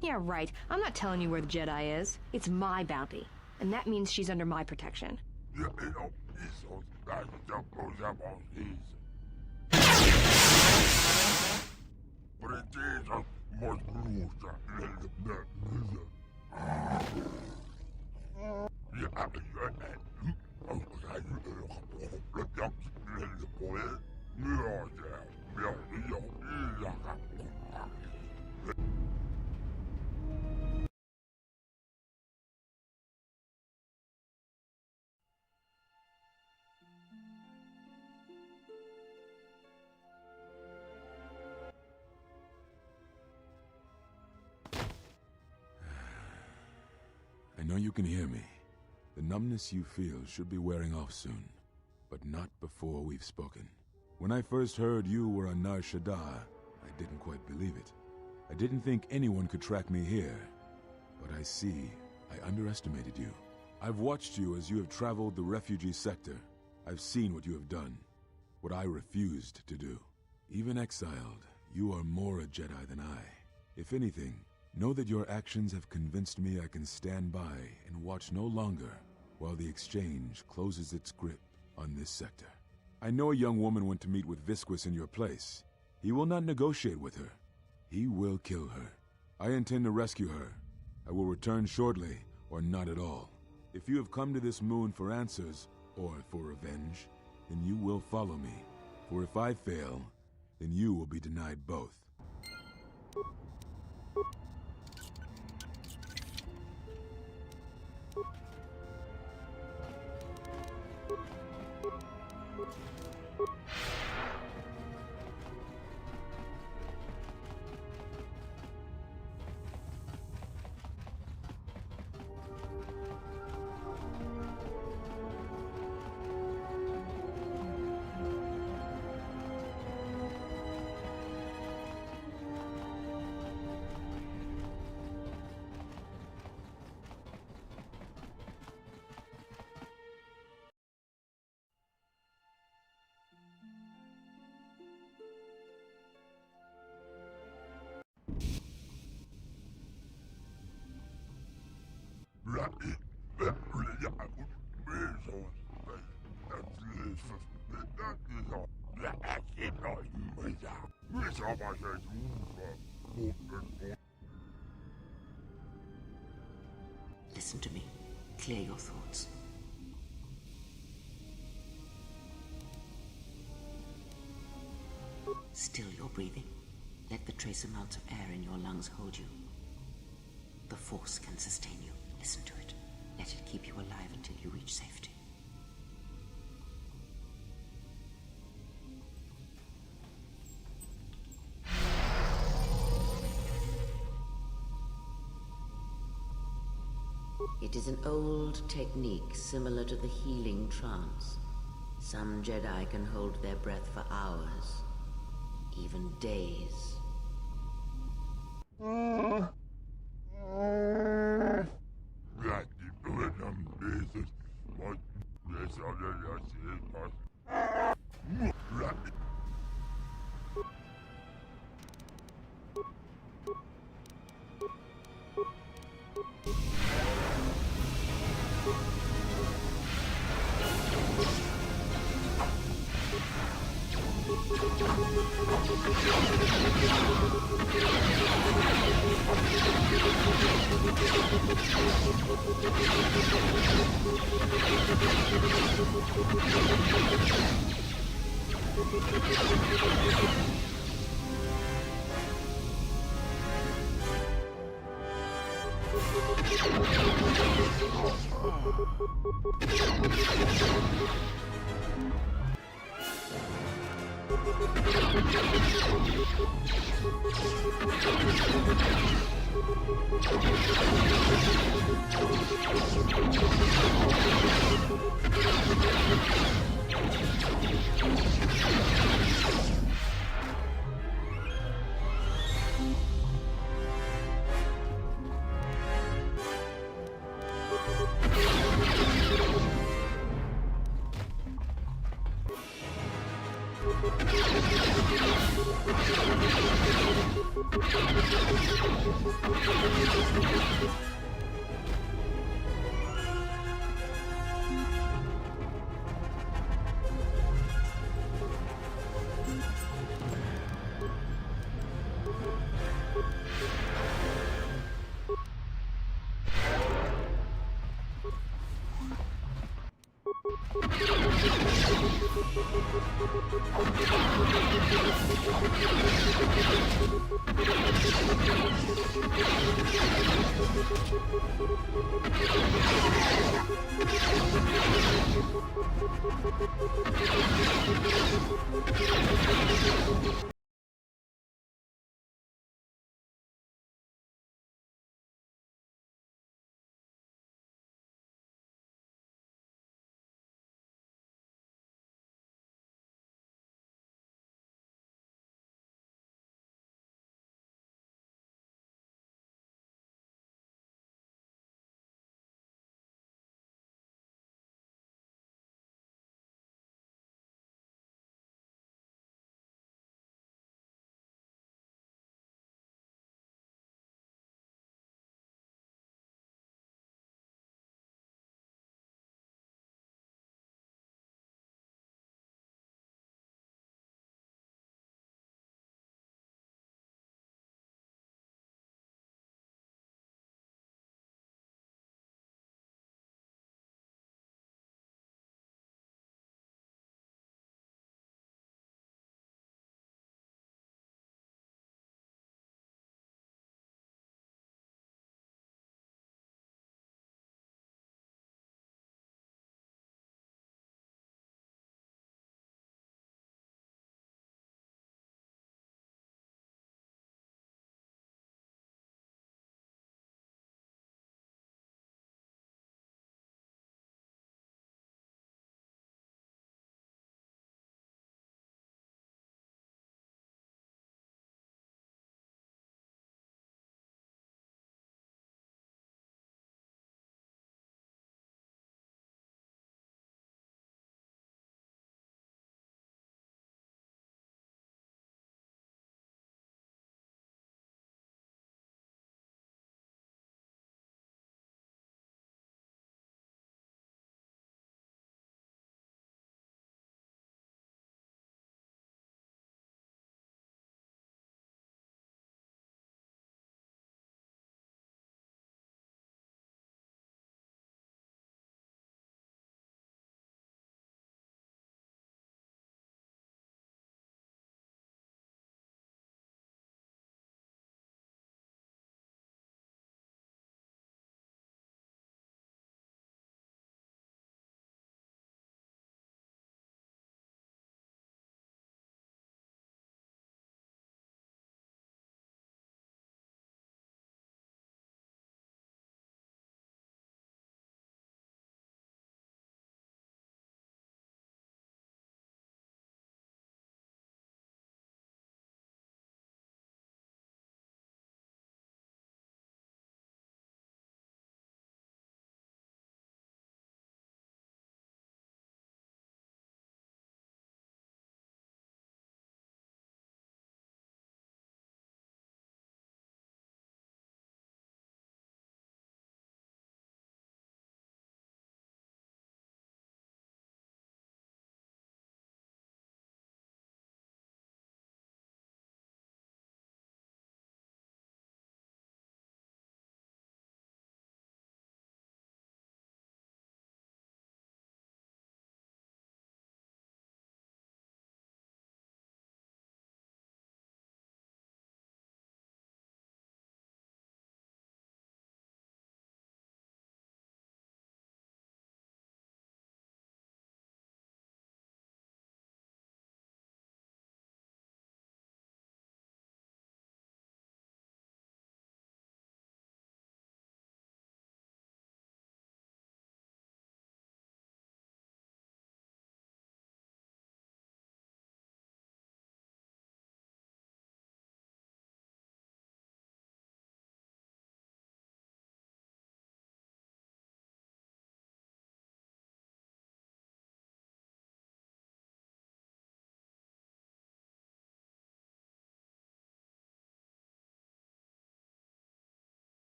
Yeah, right. I'm not telling you where the Jedi is. It's my bounty. And that means she's under my protection. I know you can hear me. The numbness you feel should be wearing off soon, but not before we've spoken. When I first heard you were on Nar Shadaa, I didn't quite believe it. I didn't think anyone could track me here, but I see I underestimated you. I've watched you as you have traveled the refugee sector. I've seen what you have done, what I refused to do. Even exiled, you are more a Jedi than I. If anything, know that your actions have convinced me I can stand by and watch no longer while the Exchange closes its grip on this sector. I know a young woman went to meet with Visquis in your place. He will not negotiate with her. He will kill her. I intend to rescue her. I will return shortly, or not at all. If you have come to this moon for answers, or for revenge, then you will follow me. For if I fail, then you will be denied both. Listen to me. Clear your thoughts. Still your breathing. Let the trace amounts of air in your lungs hold you. The force can sustain you. Listen to it. Let it keep you alive until you reach safety. It is an old technique similar to the healing trance. Some Jedi can hold their breath for hours, even days.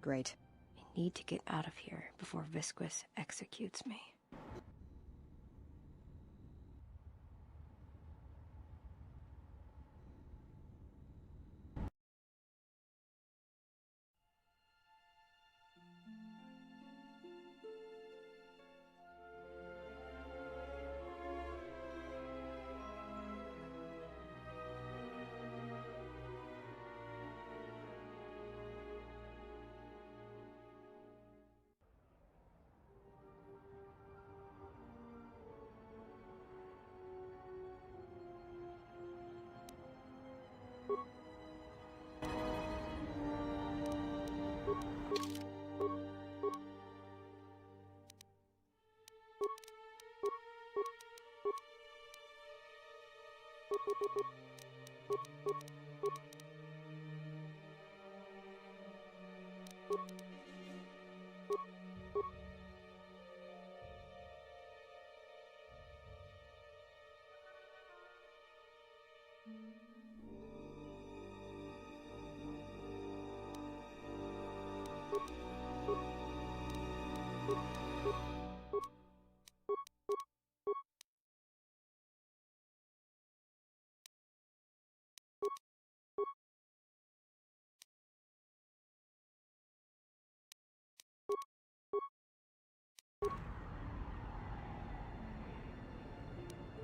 Great. I need to get out of here before Visquis executes me.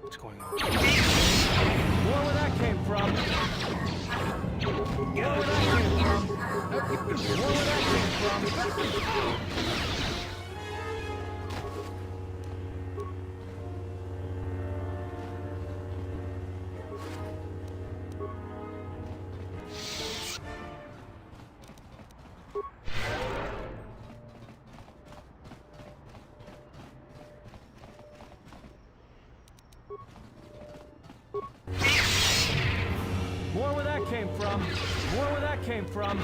What's going on? More where that came from. More where that came from. More where that came from. More where that came from. More where that came from.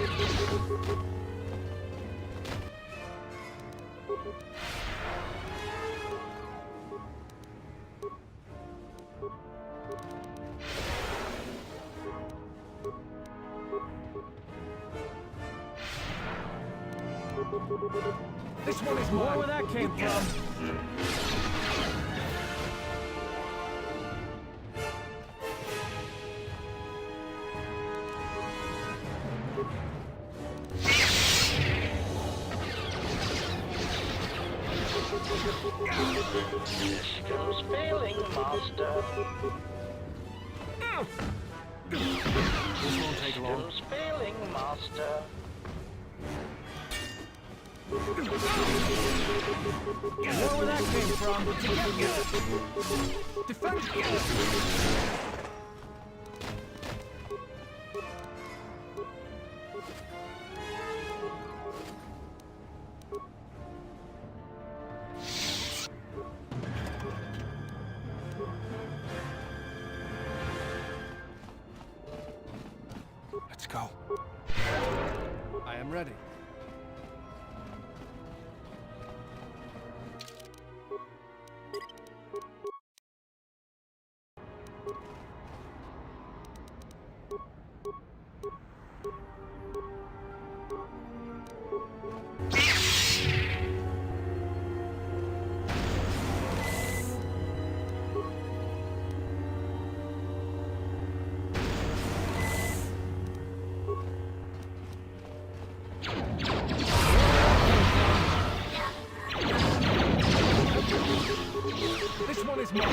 This one is more where that came from. Systems failing, master. This won't take long. Systems failing, master. More where that came from. Defend. Let's go. I am ready. This one is mine.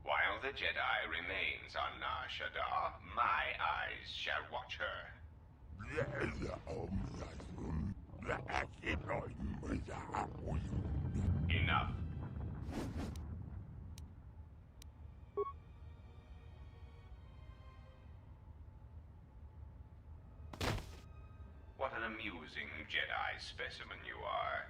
While the Jedi remains on Nar Shadaa, my eyes shall watch her. Enough. What an amusing Jedi specimen you are.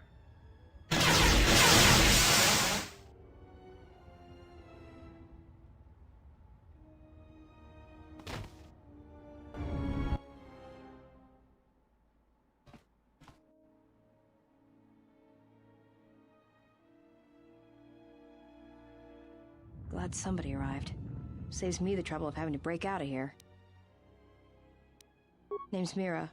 Glad somebody arrived. Saves me the trouble of having to break out of here. Name's Mira.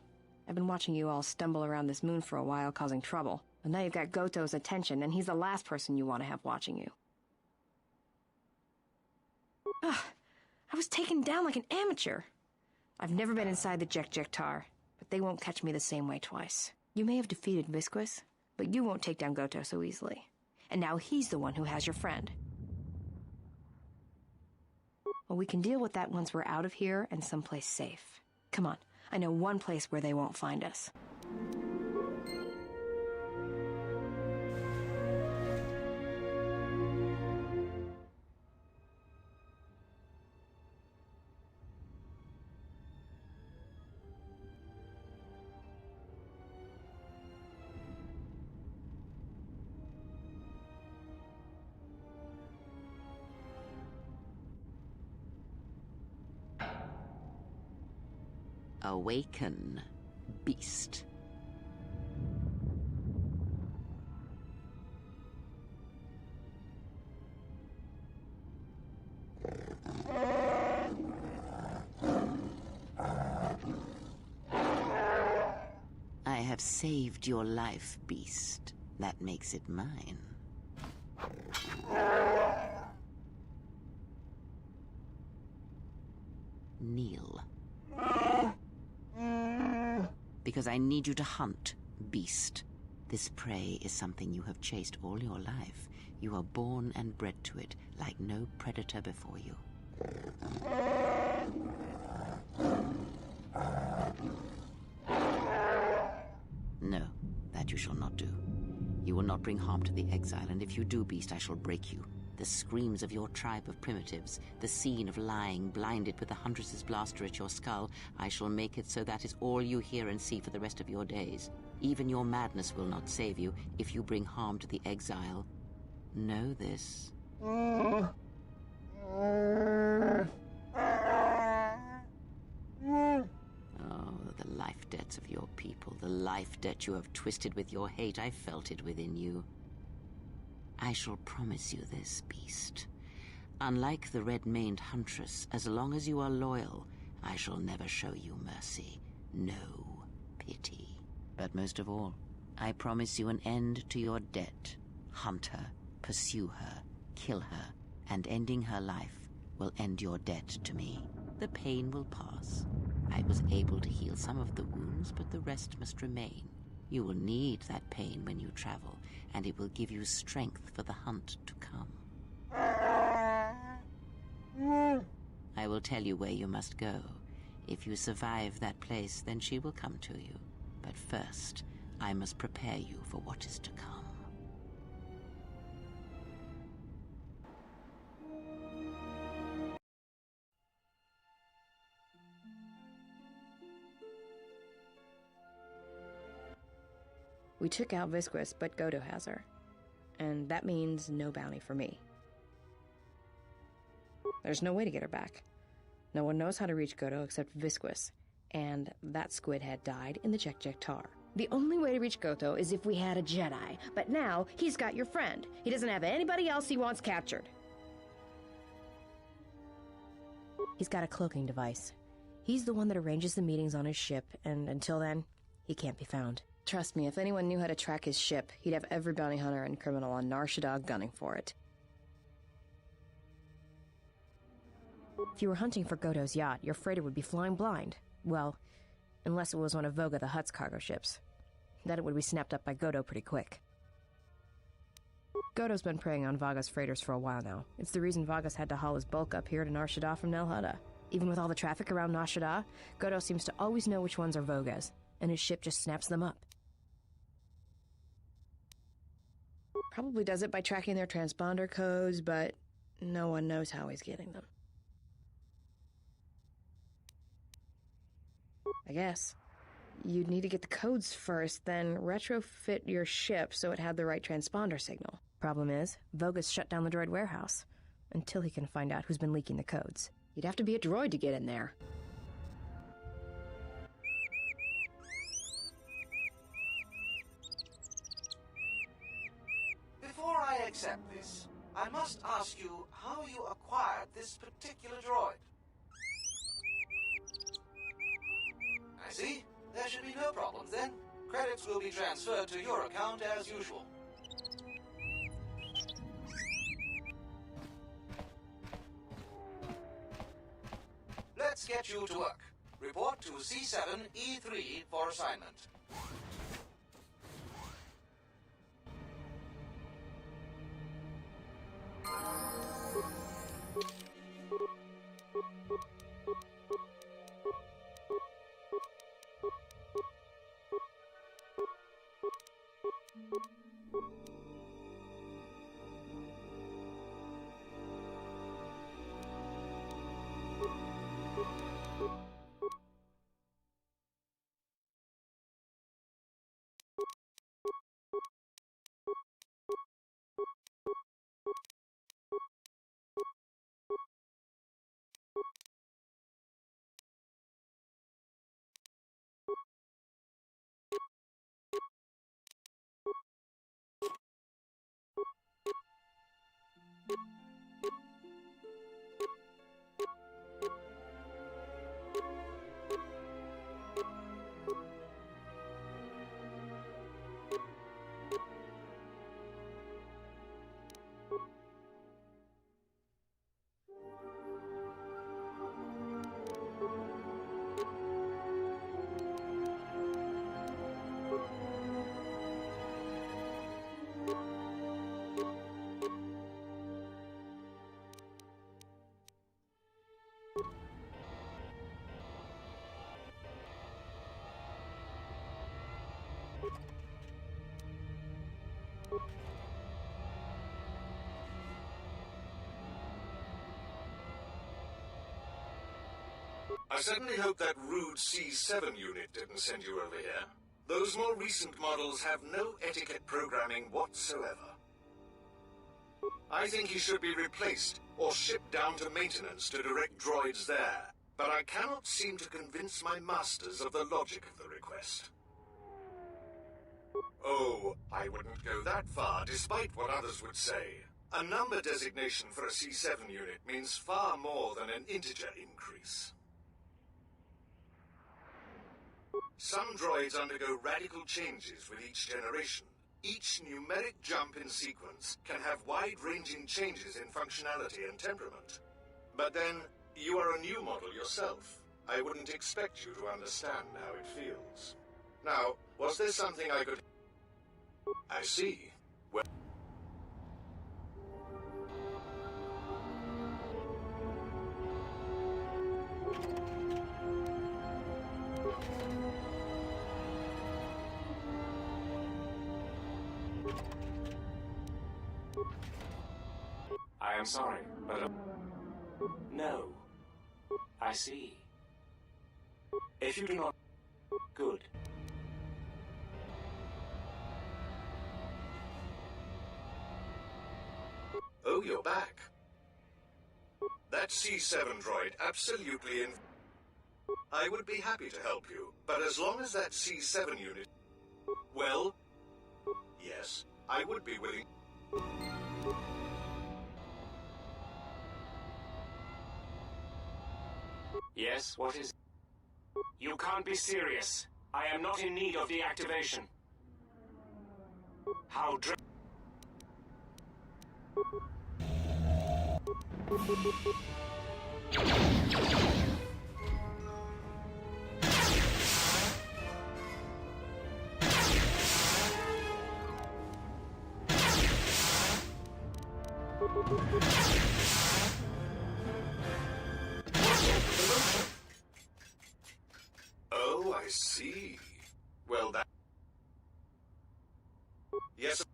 I've been watching you all stumble around this moon for a while, causing trouble. But now you've got Goto's attention, and he's the last person you want to have watching you. Ugh, I was taken down like an amateur. I've never been inside the Jek-Jek-Tar, but they won't catch me the same way twice. You may have defeated Visquis, but you won't take down Goto so easily. And now he's the one who has your friend. Well, we can deal with that once we're out of here and someplace safe. Come on, I know one place where they won't find us. Awaken, beast. I have saved your life, beast. That makes it mine. Kneel. Because I need you to hunt, beast. This prey is something you have chased all your life. You are born and bred to it, like no predator before you. No, that you shall not do. You will not bring harm to the exile, and if you do, beast, I shall break you. The screams of your tribe of primitives, the scene of lying blinded with the Huntress's blaster at your skull, I shall make it so that is all you hear and see for the rest of your days. Even your madness will not save you if you bring harm to the exile. Know this. Oh, the life debts of your people, the life debt you have twisted with your hate. I felt it within you. I shall promise you this, beast. Unlike the red-maned huntress, as long as you are loyal, I shall never show you mercy. No pity. But most of all, I promise you an end to your debt. Hunt her, pursue her, kill her, and ending her life will end your debt to me. The pain will pass. I was able to heal some of the wounds, but the rest must remain. You will need that pain when you travel, and it will give you strength for the hunt to come. I will tell you where you must go. If you survive that place, then she will come to you. But first, I must prepare you for what is to come. We took out Visquis, but Godo has her. And that means no bounty for me. There's no way to get her back. No one knows how to reach Godo except Visquis, and that squid had died in the Jek Tar. The only way to reach Godo is if we had a Jedi, but now he's got your friend. He doesn't have anybody else he wants captured. He's got a cloaking device. He's the one that arranges the meetings on his ship, and until then, he can't be found. Trust me, if anyone knew how to track his ship, he'd have every bounty hunter and criminal on Nar Shadaa gunning for it. If you were hunting for Godo's yacht, your freighter would be flying blind. Well, unless it was one of Voga the Hutt's cargo ships. Then it would be snapped up by Godo pretty quick. Godo's been preying on Vaga's freighters for a while now. It's the reason Vaga's had to haul his bulk up here to Nar Shadaa from Nal Hutta. Even with all the traffic around Nar Shadaa, Godo seems to always know which ones are Voga's, and his ship just snaps them up. Probably does it by tracking their transponder codes, but no one knows how he's getting them. I guess. You'd need to get the codes first, then retrofit your ship so it had the right transponder signal. Problem is, Voga's shut down the droid warehouse, until he can find out who's been leaking the codes. You'd have to be a droid to get in there. Before I accept this, I must ask you how you acquired this particular droid. I see. There should be no problems then. Credits will be transferred to your account as usual. Let's get you to work. Report to C7E3 for assignment. I certainly hope that rude C7 unit didn't send you over here. Those more recent models have no etiquette programming whatsoever. I think he should be replaced or shipped down to maintenance to direct droids there. But I cannot seem to convince my masters of the logic of the request. Oh, I wouldn't go that far, despite what others would say. A number designation for a C7 unit means far more than an integer increase. Some droids undergo radical changes with each generation. Each numeric jump in sequence can have wide-ranging changes in functionality and temperament. But then, you are a new model yourself. I wouldn't expect you to understand how it feels. Now, was there something I could... I see. Well... I am sorry, but... No. I see. If you do not... Good. Oh, you're back. That C7 droid absolutely in... I would be happy to help you, but as long as that C7 unit... Well... Yes, I would be willing... Yes, what is... You can't be serious. I am not in need of deactivation. How Oh, I see. Well, that... Yes...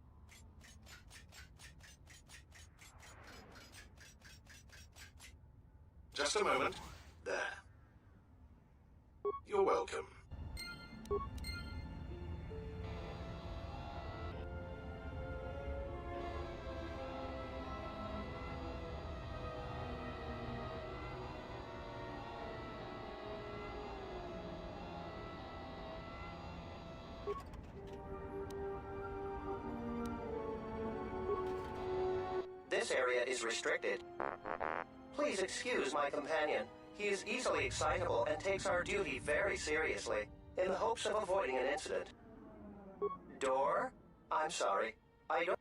Just a moment. There. You're welcome. This area is restricted. Please excuse my companion. He is easily excitable and takes our duty very seriously, in the hopes of avoiding an incident. Door? I'm sorry. I don't...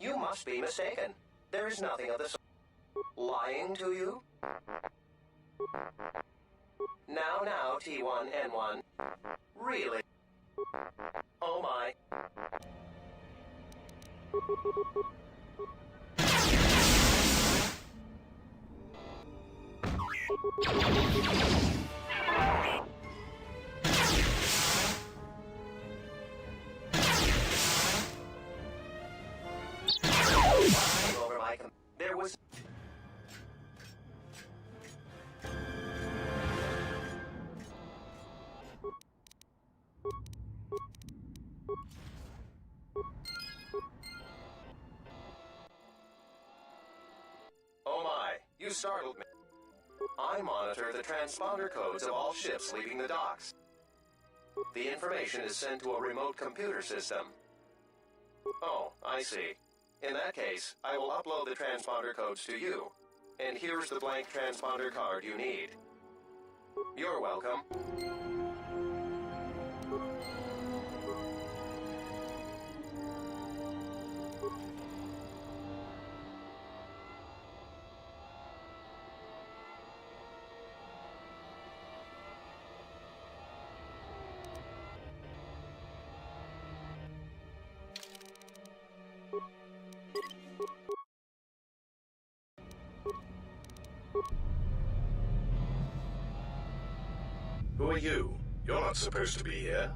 You must be mistaken. There is nothing of the sort. Lying to you? Now, T1N1. Really? Oh my. Over my there was... Oh my, you startled me. I monitor the transponder codes of all ships leaving the docks. The information is sent to a remote computer system. Oh, I see. In that case, I will upload the transponder codes to you. And here's the blank transponder card you need. You're welcome. Who are you? You're not supposed to be here.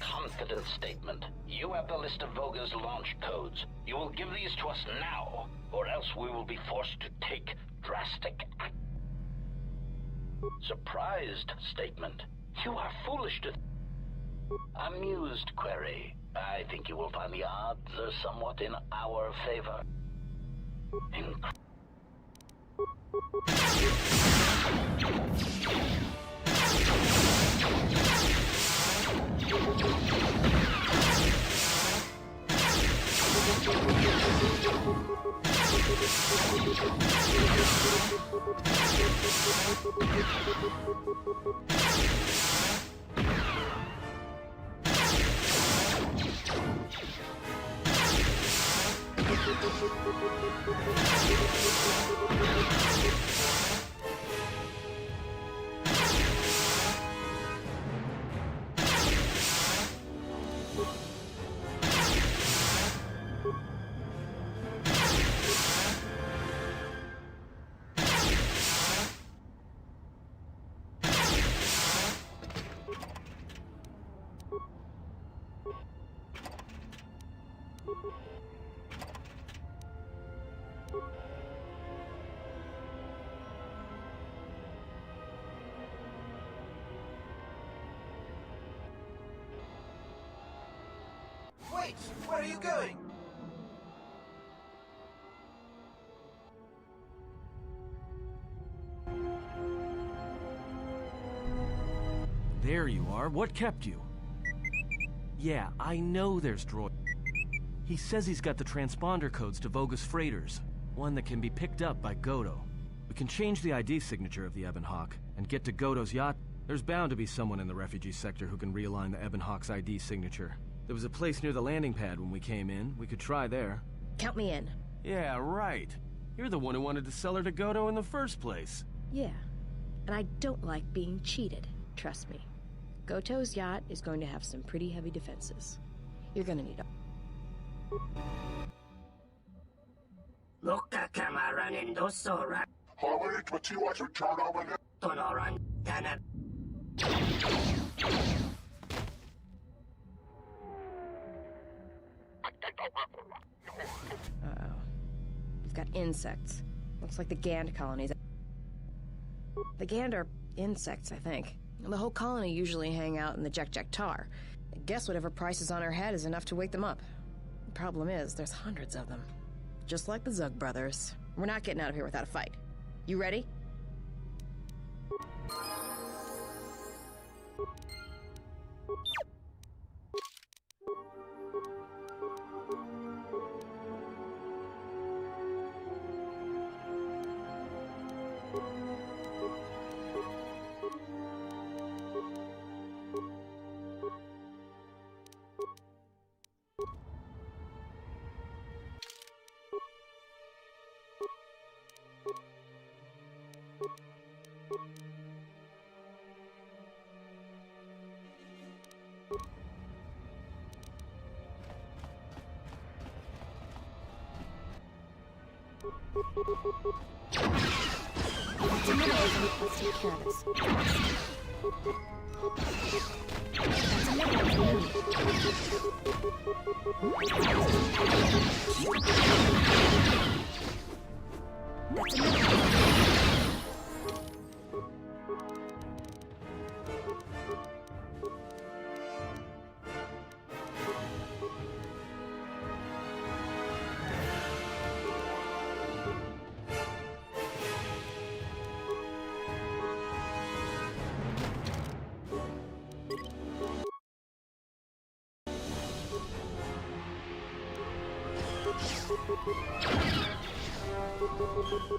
Confidence statement. You have the list of Voga's launch codes. You will give these to us now, or else we will be forced to take drastic action. Surprised statement. You are foolish to... Amused query. I think you will find the odds are somewhat in our favor. Wait! Where are you going? There you are. What kept you? Yeah, I know there's droid. He says he's got the transponder codes to Vogus freighters, one that can be picked up by Godo. We can change the ID signature of the Ebon Hawk and get to Godo's yacht. There's bound to be someone in the refugee sector who can realign the Ebon Hawk's ID signature. There was a place near the landing pad when we came in. We could try there. Count me in. Yeah, right. You're the one who wanted to sell her to Godo in the first place. Yeah. And I don't like being cheated. Trust me. Goto's yacht is going to have some pretty heavy defenses. You're gonna need a... Loka kamaran endosora. Hawait matiwa to turn over the Tonoran Dana. Uh-oh. We've got insects. Looks like the Gand colonies. The Gand are insects, I think. And the whole colony usually hang out in the Jek Tar. I guess whatever price is on our head is enough to wake them up. The problem is, there's hundreds of them. Just like the Zug brothers. We're not getting out of here without a fight. You ready? Let's take care of this. That's another one.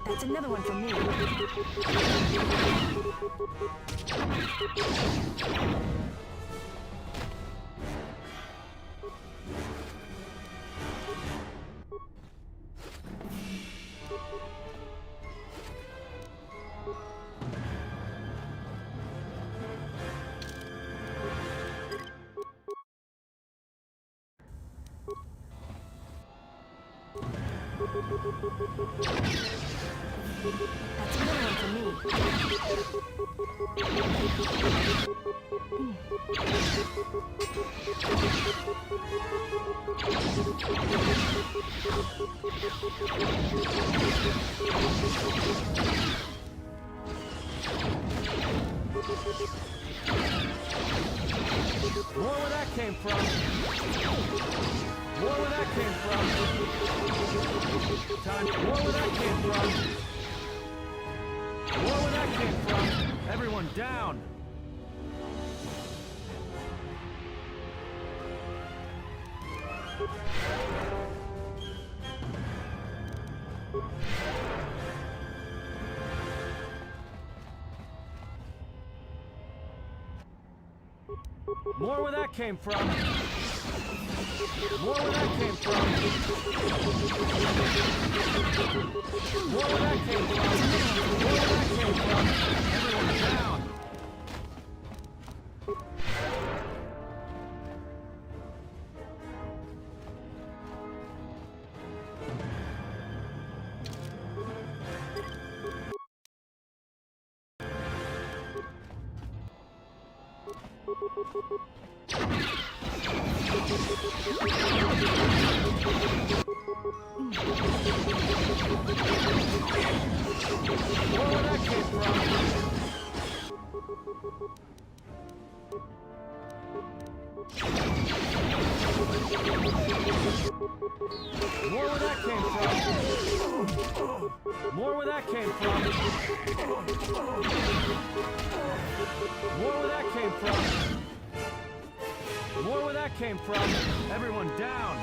That's another one. That's another one from me. That's another one for me. More where that came from. came from. Time. More where that came from. More where that came from. Everyone down. More where that came from. More where that came from. More where that came from. More where that came from. Everyone down. More where that came from. More where that came from. More where that came from. More where that came from. Everyone down.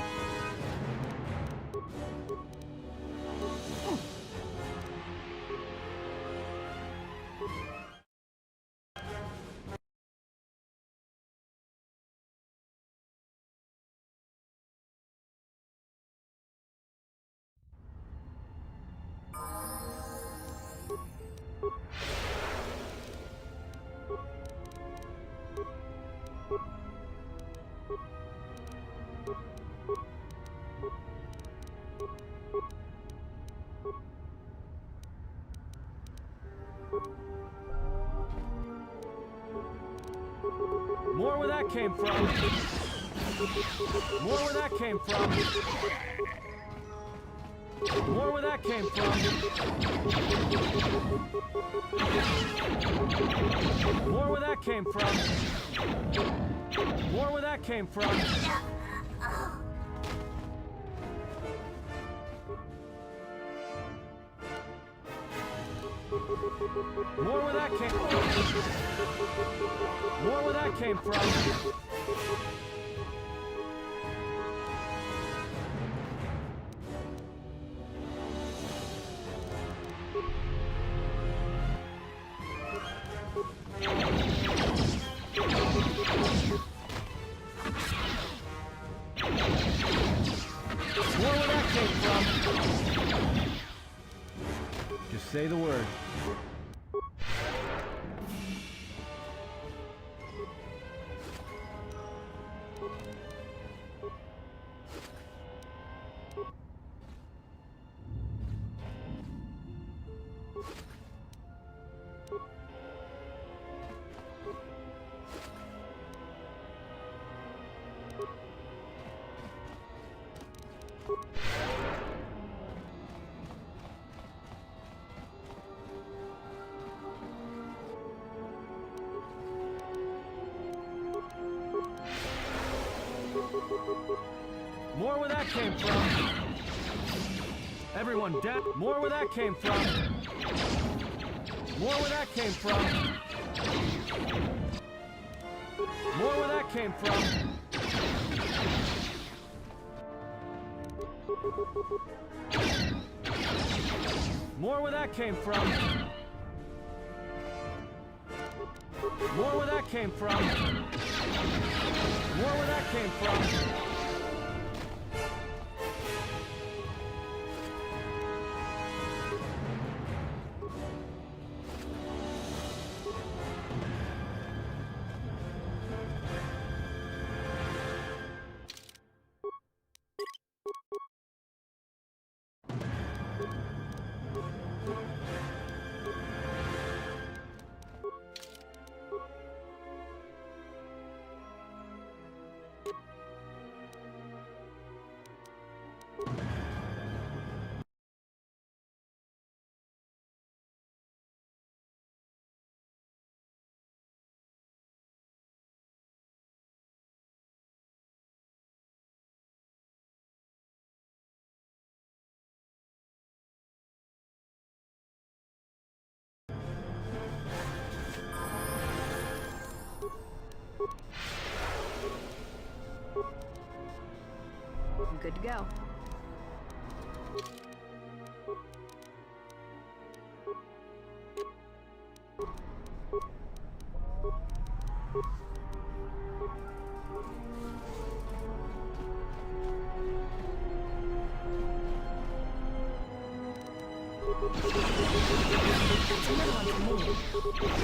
More where that came from. More where that came from. More where that came from. More where that came from. More where that came from. More where that came from. More where that came from. More where that came from. Just say the word. More where that came from. Everyone down. More where that came from. More where that came from. More where that came from. More where that came from. More where that came from. More where that came from. I'm good to go. That's another one for me. That's another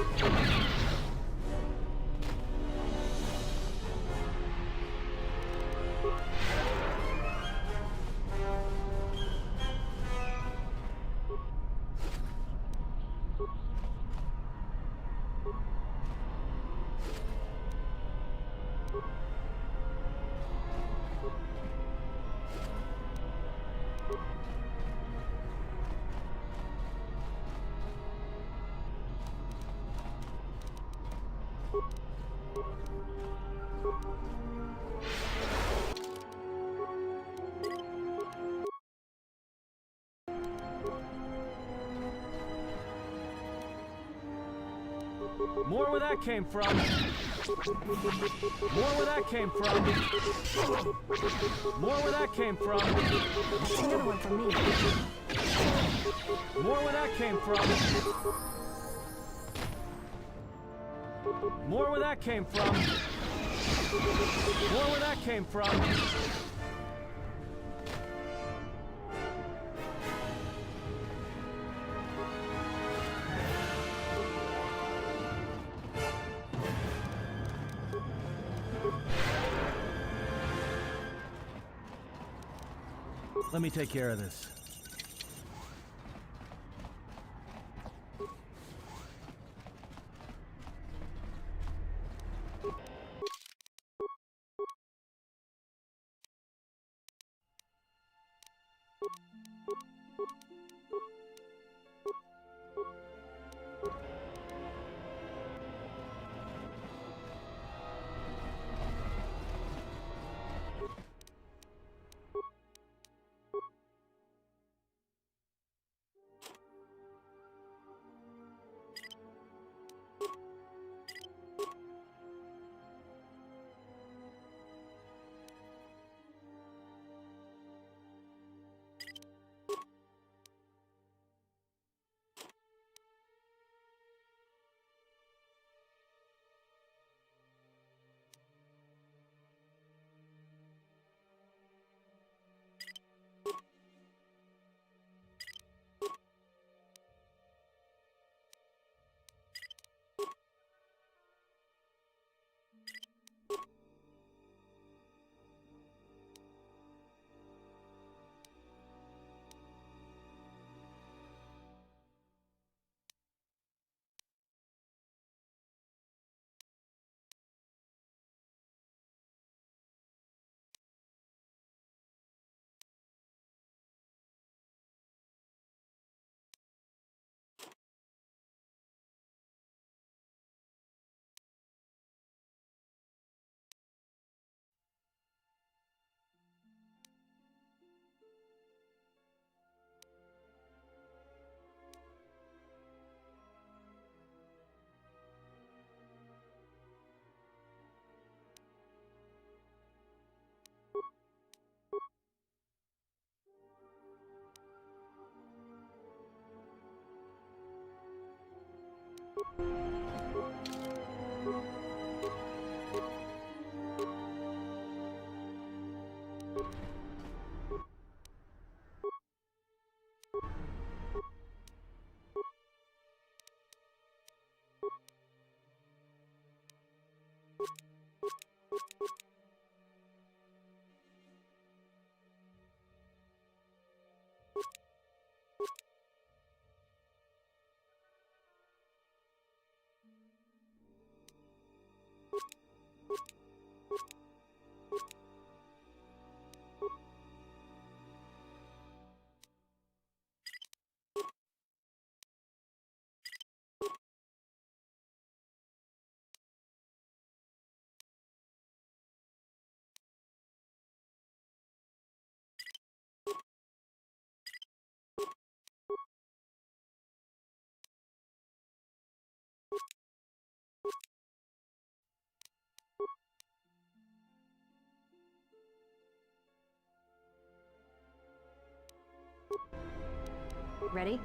one for me. More where that came from. More where that came from. More where that came from. That's another one for me. More where that came from. More where that came from. More where that came from. Let me take care of this. Ready?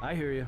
I hear you.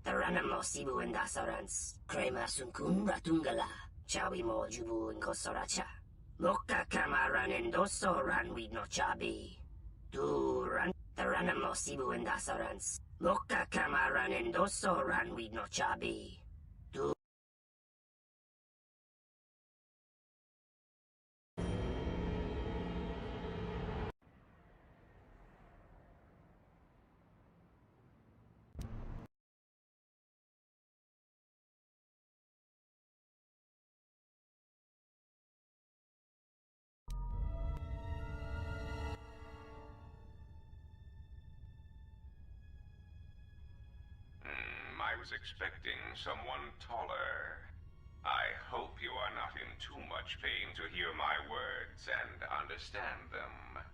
Taranamo Sibu and Dasarans, Krema Sunkun Ratungala, Chawi Mo Jubu and Kosoracha. Moka Kamaran and Doso ran with no chabi. Du ran Taranamo Sibu and Dasarans. Moka Kamaran and Doso ran with no chabi. Du I was expecting someone taller. I hope you are not in too much pain to hear my words and understand them.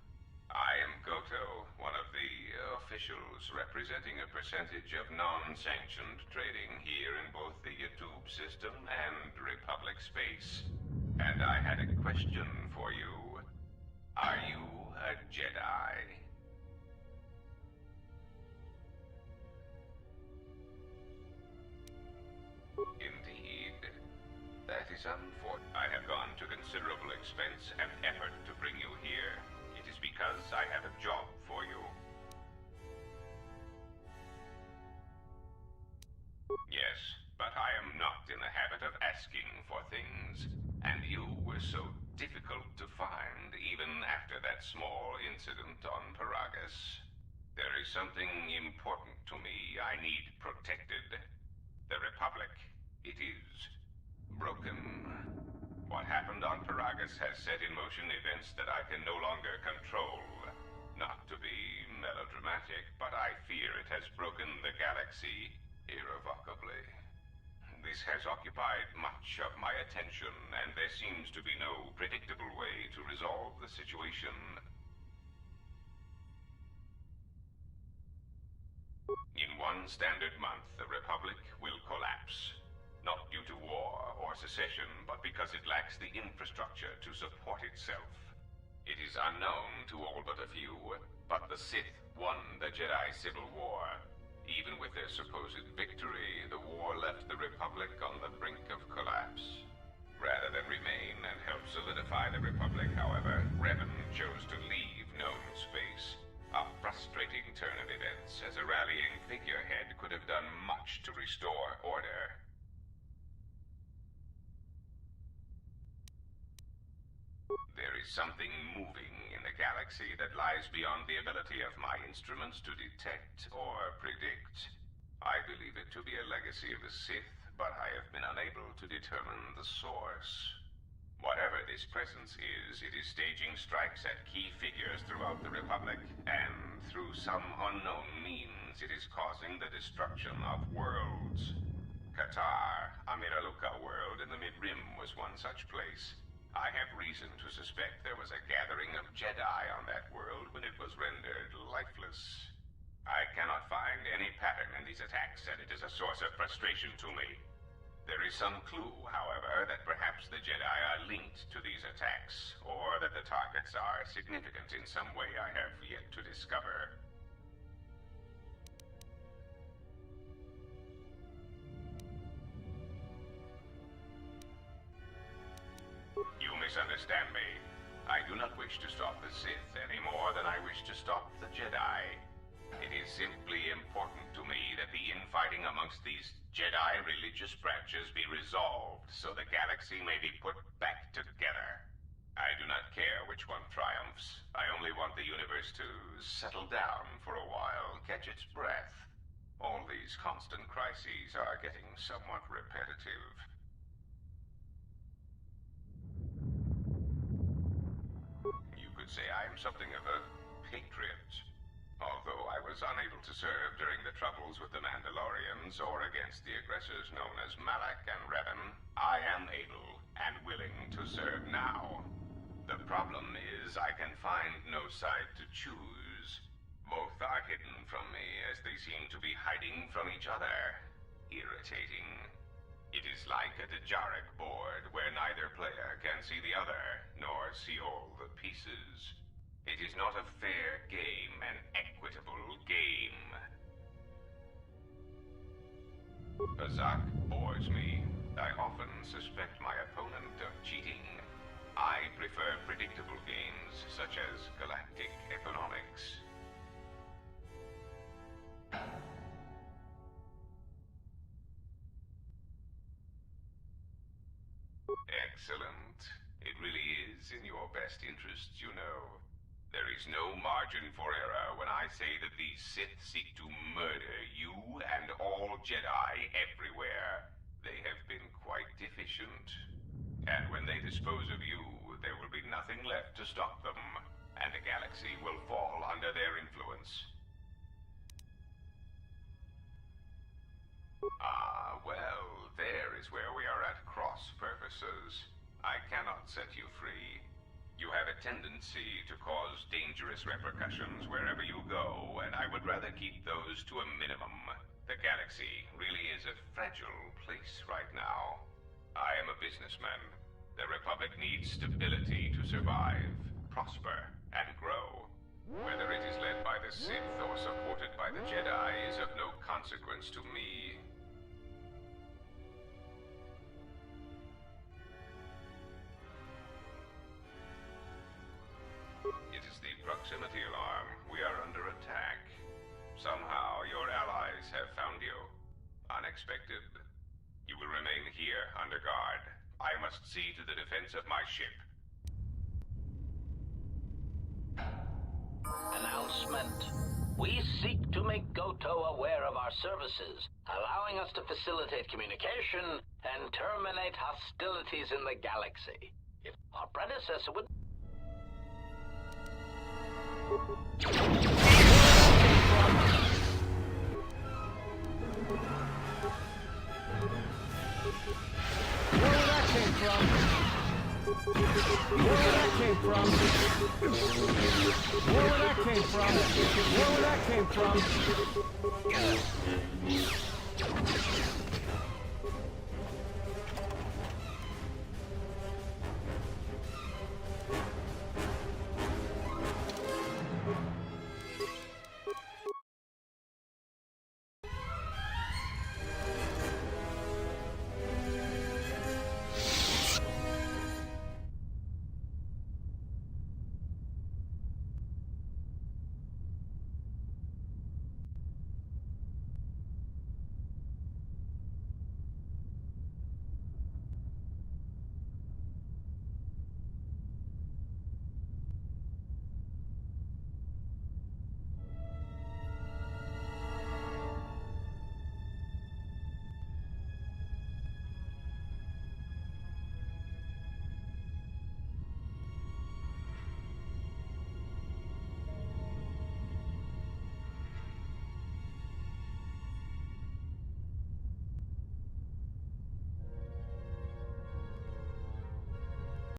I am Goto, one of the officials representing a percentage of non-sanctioned trading here in both the YouTube system and Republic space. And I had a question for you. Are you a Jedi? Indeed. That is unfortunate. I have gone to considerable expense and effort to bring you here. It is because I have a job for you. Yes, but I am not in the habit of asking for things. And you were so difficult to find even after that small incident on Paragus. There is something important to me I need protected. The Republic. It is broken. What happened on Paragus has set in motion events that I can no longer control. Not to be melodramatic, but I fear it has broken the galaxy irrevocably. This has occupied much of my attention, and there seems to be no predictable way to resolve the situation. In one standard month, the Republic will collapse. Not due to war or secession, but because it lacks the infrastructure to support itself. It is unknown to all but a few, but the Sith won the Jedi Civil War. Even with their supposed victory, the war left the Republic on the brink of collapse. Rather than remain and help solidify the Republic, however, Revan chose to leave known space. A frustrating turn of events, as a rallying figurehead could have done much to restore order. There is something moving in the galaxy that lies beyond the ability of my instruments to detect or predict. I believe it to be a legacy of the Sith, but I have been unable to determine the source. Whatever this presence is, it is staging strikes at key figures throughout the Republic, and through some unknown means, it is causing the destruction of worlds. Qatar, a Miraluka world in the Mid-Rim, was one such place. I have reason to suspect there was a gathering of Jedi on that world when it was rendered lifeless. I cannot find any pattern in these attacks, and it is a source of frustration to me. There is some clue, however, that perhaps the Jedi are linked to these attacks, or that the targets are significant in some way I have yet to discover. You misunderstand me. I do not wish to stop the Sith any more than I wish to stop the Jedi. It is simply important to me that the infighting amongst these Jedi religious branches be resolved so the galaxy may be put back together. I do not care which one triumphs. I only want the universe to settle down for a while, catch its breath. All these constant crises are getting somewhat repetitive. You could say I am something of a patriot. Although I was unable to serve during the troubles with the Mandalorians or against the aggressors known as Malak and Revan, I am able and willing to serve now. The problem is I can find no side to choose. Both are hidden from me as they seem to be hiding from each other. Irritating. It is like a Dejaric board where neither player can see the other, nor see all the pieces. It is not a fair game, an equitable game. Azak bores me. I often suspect my opponent of cheating. I prefer predictable games, such as galactic economics. Excellent. It really is in your best interests, you know. There is no margin for error when I say that these Sith seek to murder you and all Jedi everywhere. They have been quite deficient. And when they dispose of you, there will be nothing left to stop them, and the galaxy will fall under their influence. Ah, well, there is where we are at cross purposes. I cannot set you free. You have a tendency to cause dangerous repercussions wherever you go, and I would rather keep those to a minimum. The galaxy really is a fragile place right now. I am a businessman. The Republic needs stability to survive, prosper, and grow. Whether it is led by the Sith or supported by the Jedi is of no consequence to me. It is the proximity alarm. We are under attack. Somehow your allies have found you. Unexpected. You will remain here under guard. I must see to the defense of my ship. Announcement. We seek to make Goto aware of our services, allowing us to facilitate communication and terminate hostilities in the galaxy. If our predecessor would... Where that came from? Where that came from? Where that came from? Where that came from?